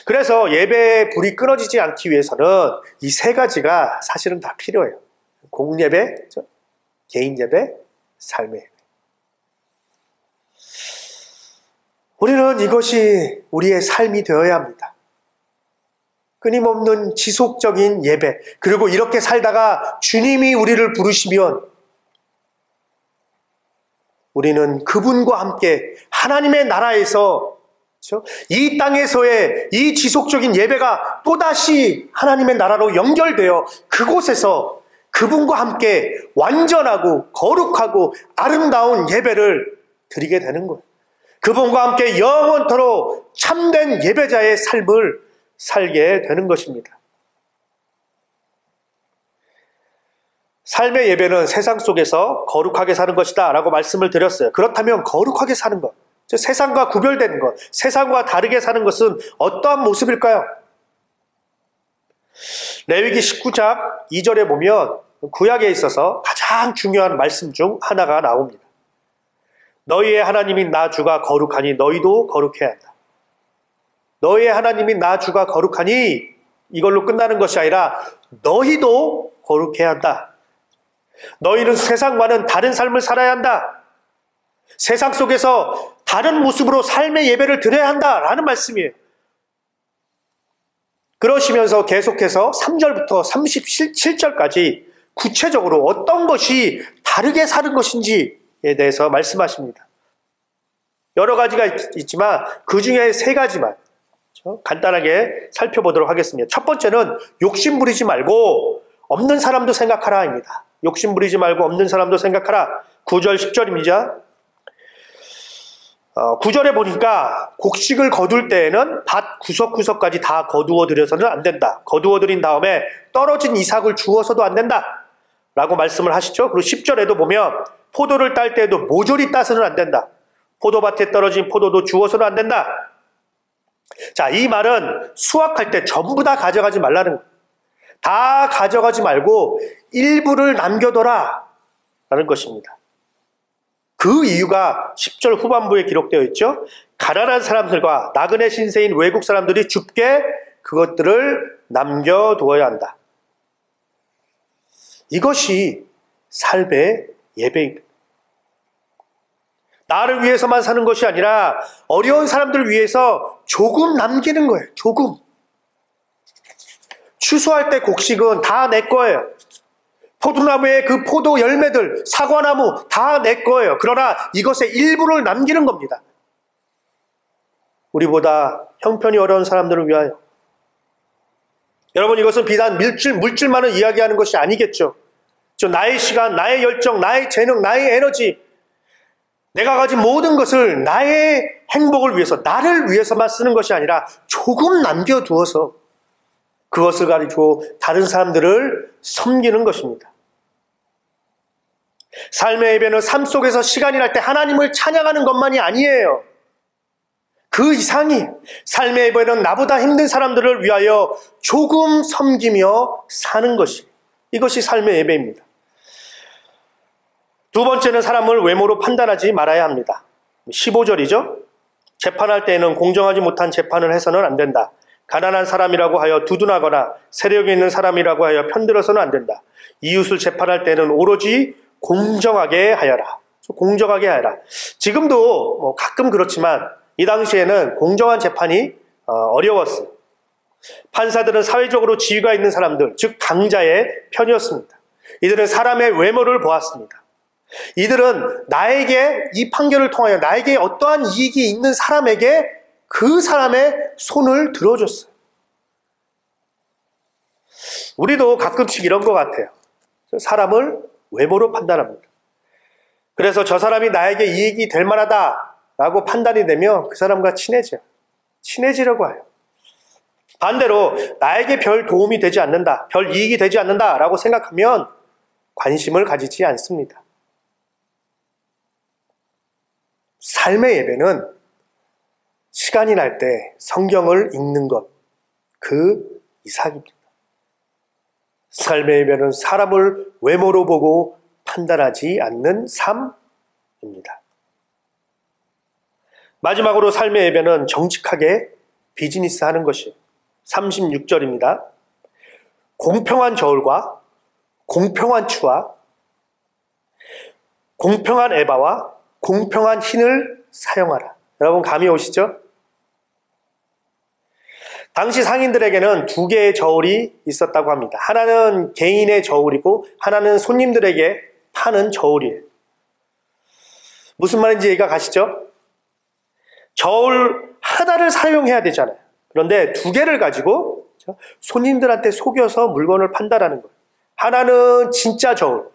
그래서 예배의 불이 끊어지지 않기 위해서는 이 세 가지가 사실은 다 필요해요. 공예배, 개인 예배, 삶의 예배. 우리는 이것이 우리의 삶이 되어야 합니다. 끊임없는 지속적인 예배, 그리고 이렇게 살다가 주님이 우리를 부르시면 우리는 그분과 함께 하나님의 나라에서, 그렇죠? 이 땅에서의 이 지속적인 예배가 또다시 하나님의 나라로 연결되어 그곳에서 그분과 함께 완전하고 거룩하고 아름다운 예배를 드리게 되는 거예요. 그분과 함께 영원토록 참된 예배자의 삶을 살게 되는 것입니다. 삶의 예배는 세상 속에서 거룩하게 사는 것이다 라고 말씀을 드렸어요. 그렇다면 거룩하게 사는 것, 즉 세상과 구별되는 것, 세상과 다르게 사는 것은 어떠한 모습일까요? 레위기 19장 2절에 보면 구약에 있어서 가장 중요한 말씀 중 하나가 나옵니다. 너희의 하나님인 나 주가 거룩하니 너희도 거룩해야 한다. 너희의 하나님인 나 주가 거룩하니 이걸로 끝나는 것이 아니라 너희도 거룩해야 한다. 너희는 세상과는 다른 삶을 살아야 한다. 세상 속에서 다른 모습으로 삶의 예배를 드려야 한다라는 말씀이에요. 그러시면서 계속해서 3절부터 37절까지 구체적으로 어떤 것이 다르게 사는 것인지에 대해서 말씀하십니다. 여러 가지가 있지만 그 중에 세 가지만 간단하게 살펴보도록 하겠습니다. 첫 번째는 욕심 부리지 말고 없는 사람도 생각하라입니다. 욕심 부리지 말고 없는 사람도 생각하라. 9절 10절입니다. 9절에 보니까 곡식을 거둘 때에는 밭 구석구석까지 다 거두어 들여서는 안 된다. 거두어 들인 다음에 떨어진 이삭을 주워서도 안 된다 라고 말씀을 하시죠. 그리고 10절에도 보면 포도를 딸 때에도 모조리 따서는 안 된다. 포도밭에 떨어진 포도도 주워서는 안 된다. 자, 이 말은 수확할 때 전부 다 가져가지 말라는 거예요. 다 가져가지 말고 일부를 남겨둬라 라는 것입니다. 그 이유가 10절 후반부에 기록되어 있죠. 가난한 사람들과 나그네 신세인 외국 사람들이 줍게 그것들을 남겨두어야 한다. 이것이 삶의 예배입니다. 나를 위해서만 사는 것이 아니라 어려운 사람들을 위해서 조금 남기는 거예요. 조금. 추수할 때 곡식은 다 내 거예요. 포도나무의 그 포도 열매들, 사과나무 다 내 거예요. 그러나 이것의 일부를 남기는 겁니다. 우리보다 형편이 어려운 사람들을 위하여. 여러분, 이것은 비단 물질만을 이야기하는 것이 아니겠죠. 나의 시간, 나의 열정, 나의 재능, 나의 에너지, 내가 가진 모든 것을 나의 행복을 위해서, 나를 위해서만 쓰는 것이 아니라 조금 남겨두어서 그것을 가지고 다른 사람들을 섬기는 것입니다. 삶의 예배는 삶 속에서 시간이 날 때 하나님을 찬양하는 것만이 아니에요. 그 이상이 삶의 예배는 나보다 힘든 사람들을 위하여 조금 섬기며 사는 것이 이것이 삶의 예배입니다. 두 번째는 사람을 외모로 판단하지 말아야 합니다. 15절이죠. 재판할 때에는 공정하지 못한 재판을 해서는 안 된다. 가난한 사람이라고 하여 두둔하거나 세력이 있는 사람이라고 하여 편들어서는 안 된다. 이웃을 재판할 때는 오로지 공정하게 하여라. 공정하게 하여라. 지금도 가끔 그렇지만 이 당시에는 공정한 재판이 어려웠어요. 판사들은 사회적으로 지위가 있는 사람들, 즉 강자의 편이었습니다. 이들은 사람의 외모를 보았습니다. 이들은 나에게 이 판결을 통하여 나에게 어떠한 이익이 있는 사람에게 그 사람의 손을 들어줬어요. 우리도 가끔씩 이런 것 같아요. 사람을 외모로 판단합니다. 그래서 저 사람이 나에게 이익이 될 만하다라고 판단이 되면 그 사람과 친해지려고 해요. 반대로 나에게 별 도움이 되지 않는다, 별 이익이 되지 않는다라고 생각하면 관심을 가지지 않습니다. 삶의 예배는 시간이 날 때 성경을 읽는 것, 그 이상입니다. 삶의 예배는 사람을 외모로 보고 판단하지 않는 삶입니다. 마지막으로 삶의 예배는 정직하게 비즈니스 하는 것이에요. 36절입니다. 공평한 저울과 공평한 추와 공평한 에바와 공평한 흰을 사용하라. 여러분 감이 오시죠? 당시 상인들에게는 두 개의 저울이 있었다고 합니다. 하나는 개인의 저울이고 하나는 손님들에게 파는 저울이에요. 무슨 말인지 이해가 가시죠? 저울 하나를 사용해야 되잖아요. 그런데 두 개를 가지고 손님들한테 속여서 물건을 판다라는 거예요. 하나는 진짜 저울,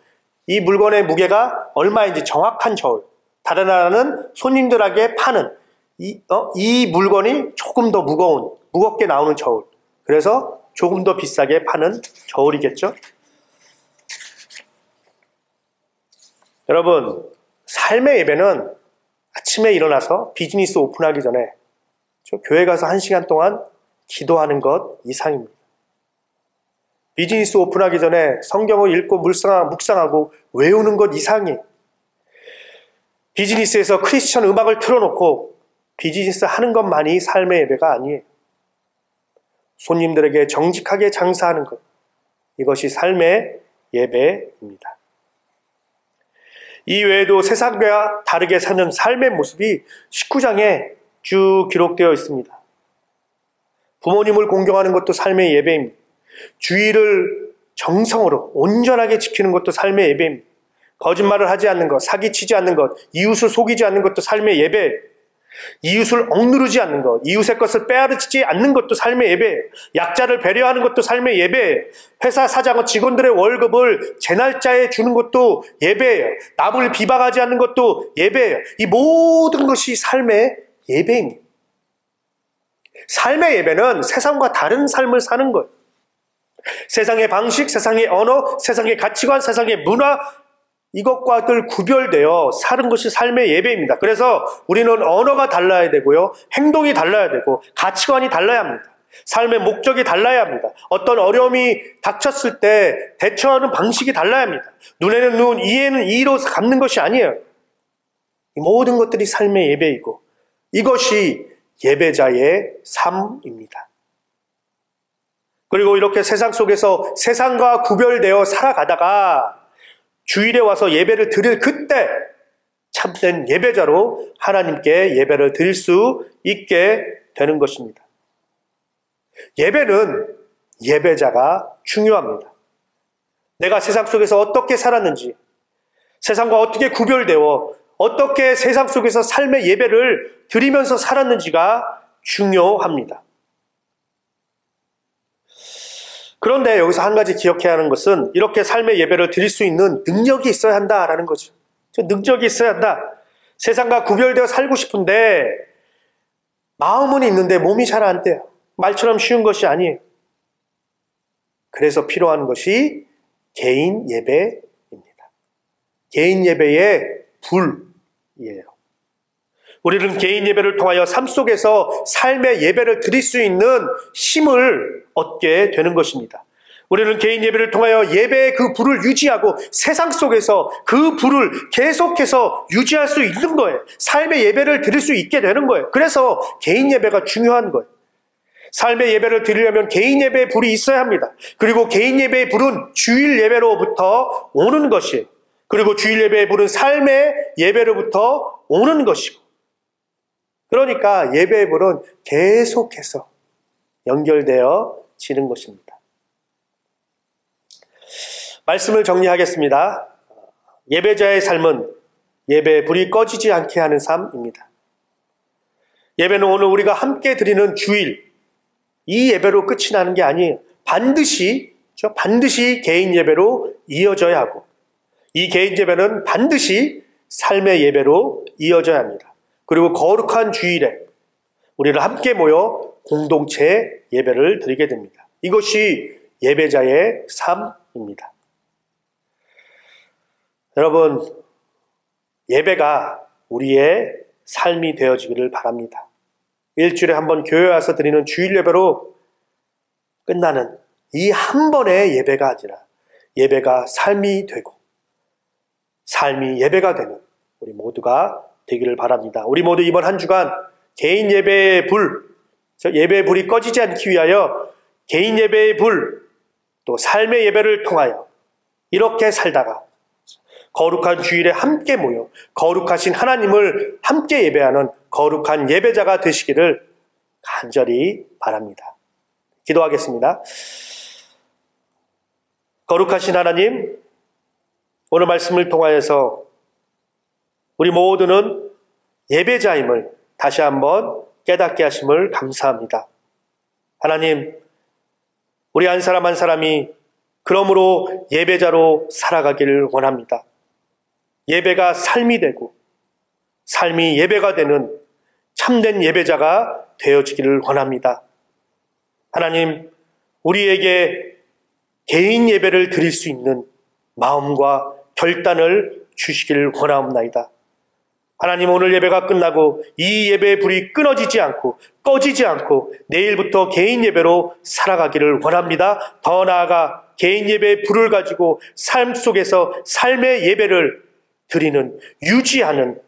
이 물건의 무게가 얼마인지 정확한 저울. 다른 하나는 손님들에게 파는 이 물건이 조금 더 무겁게 나오는 저울. 그래서 조금 더 비싸게 파는 저울이겠죠? 여러분, 삶의 예배는 아침에 일어나서 비즈니스 오픈하기 전에 교회 가서 1시간 동안 기도하는 것 이상입니다. 비즈니스 오픈하기 전에 성경을 읽고 묵상하고 외우는 것 이상이에요. 비즈니스에서 크리스천 음악을 틀어놓고 비즈니스 하는 것만이 삶의 예배가 아니에요. 손님들에게 정직하게 장사하는 것, 이것이 삶의 예배입니다. 이 외에도 세상과 다르게 사는 삶의 모습이 19장에 쭉 기록되어 있습니다. 부모님을 공경하는 것도 삶의 예배입니다. 주의를 정성으로 온전하게 지키는 것도 삶의 예배입니다. 거짓말을 하지 않는 것, 사기치지 않는 것, 이웃을 속이지 않는 것도 삶의 예배예요. 이웃을 억누르지 않는 것, 이웃의 것을 빼앗지 않는 것도 삶의 예배예요. 약자를 배려하는 것도 삶의 예배예요. 회사 사장과 직원들의 월급을 제 날짜에 주는 것도 예배예요. 남을 비방하지 않는 것도 예배예요. 이 모든 것이 삶의 예배입니다. 삶의 예배는 세상과 다른 삶을 사는 거예요. 세상의 방식, 세상의 언어, 세상의 가치관, 세상의 문화, 이것과들 구별되어 사는 것이 삶의 예배입니다. 그래서 우리는 언어가 달라야 되고요, 행동이 달라야 되고, 가치관이 달라야 합니다. 삶의 목적이 달라야 합니다. 어떤 어려움이 닥쳤을 때 대처하는 방식이 달라야 합니다. 눈에는 눈, 이에는 이로 갚는 것이 아니에요. 이 모든 것들이 삶의 예배이고, 이것이 예배자의 삶입니다. 그리고 이렇게 세상 속에서 세상과 구별되어 살아가다가 주일에 와서 예배를 드릴 그때 참된 예배자로 하나님께 예배를 드릴 수 있게 되는 것입니다. 예배는 예배자가 중요합니다. 내가 세상 속에서 어떻게 살았는지, 세상과 어떻게 구별되어 어떻게 세상 속에서 삶의 예배를 드리면서 살았는지가 중요합니다. 그런데 여기서 한 가지 기억해야 하는 것은 이렇게 삶의 예배를 드릴 수 있는 능력이 있어야 한다라는 거죠. 능력이 있어야 한다. 세상과 구별되어 살고 싶은데 마음은 있는데 몸이 잘 안 돼요. 말처럼 쉬운 것이 아니에요. 그래서 필요한 것이 개인 예배입니다. 개인 예배의 불이에요. 우리는 개인 예배를 통하여 삶 속에서 삶의 예배를 드릴 수 있는 힘을 얻게 되는 것입니다. 우리는 개인 예배를 통하여 예배의 그 불을 유지하고 세상 속에서 그 불을 계속해서 유지할 수 있는 거예요. 삶의 예배를 드릴 수 있게 되는 거예요. 그래서 개인 예배가 중요한 거예요. 삶의 예배를 드리려면 개인 예배의 불이 있어야 합니다. 그리고 개인 예배의 불은 주일 예배로부터 오는 것이에요. 그리고 주일 예배의 불은 삶의 예배로부터 오는 것이고. 그러니까 예배의 불은 계속해서 연결되어 지는 것입니다. 말씀을 정리하겠습니다. 예배자의 삶은 예배의 불이 꺼지지 않게 하는 삶입니다. 예배는 오늘 우리가 함께 드리는 주일, 이 예배로 끝이 나는 게 아니에요. 반드시 개인 예배로 이어져야 하고, 이 개인 예배는 반드시 삶의 예배로 이어져야 합니다. 그리고 거룩한 주일에 우리를 함께 모여 공동체 예배를 드리게 됩니다. 이것이 예배자의 삶입니다. 여러분, 예배가 우리의 삶이 되어지기를 바랍니다. 일주일에 한 번 교회 와서 드리는 주일 예배로 끝나는 이 한 번의 예배가 아니라 예배가 삶이 되고 삶이 예배가 되는 우리 모두가 되기를 바랍니다. 우리 모두 이번 한 주간 개인 예배의 불, 예배의 불이 꺼지지 않기 위하여 개인 예배의 불, 또 삶의 예배를 통하여 이렇게 살다가 거룩한 주일에 함께 모여 거룩하신 하나님을 함께 예배하는 거룩한 예배자가 되시기를 간절히 바랍니다. 기도하겠습니다. 거룩하신 하나님, 오늘 말씀을 통하여서 우리 모두는 예배자임을 다시 한번 깨닫게 하심을 감사합니다. 하나님, 우리 한 사람 한 사람이 그러므로 예배자로 살아가기를 원합니다. 예배가 삶이 되고 삶이 예배가 되는 참된 예배자가 되어지기를 원합니다. 하나님, 우리에게 개인 예배를 드릴 수 있는 마음과 결단을 주시기를 원하옵나이다. 하나님, 오늘 예배가 끝나고 이 예배의 불이 끊어지지 않고 꺼지지 않고 내일부터 개인 예배로 살아가기를 원합니다. 더 나아가 개인 예배의 불을 가지고 삶 속에서 삶의 예배를 드리는, 유지하는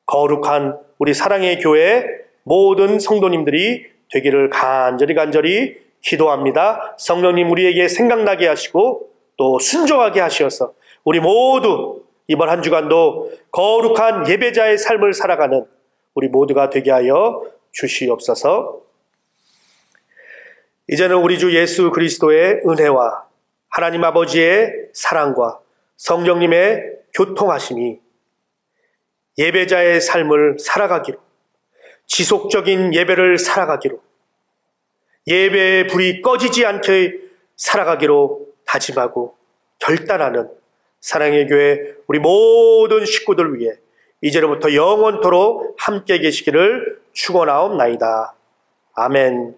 거룩한 우리 사랑의 교회 모든 성도님들이 되기를 간절히 기도합니다. 성령님, 우리에게 생각나게 하시고 또 순종하게 하시어서 우리 모두 이번 한 주간도 거룩한 예배자의 삶을 살아가는 우리 모두가 되게 하여 주시옵소서. 이제는 우리 주 예수 그리스도의 은혜와 하나님 아버지의 사랑과 성령님의 교통하심이 예배자의 삶을 살아가기로, 지속적인 예배를 살아가기로, 예배의 불이 꺼지지 않게 살아가기로 다짐하고 결단하는 사랑의 교회 우리 모든 식구들 위해 이제로부터 영원토록 함께 계시기를 축원하옵나이다. 아멘.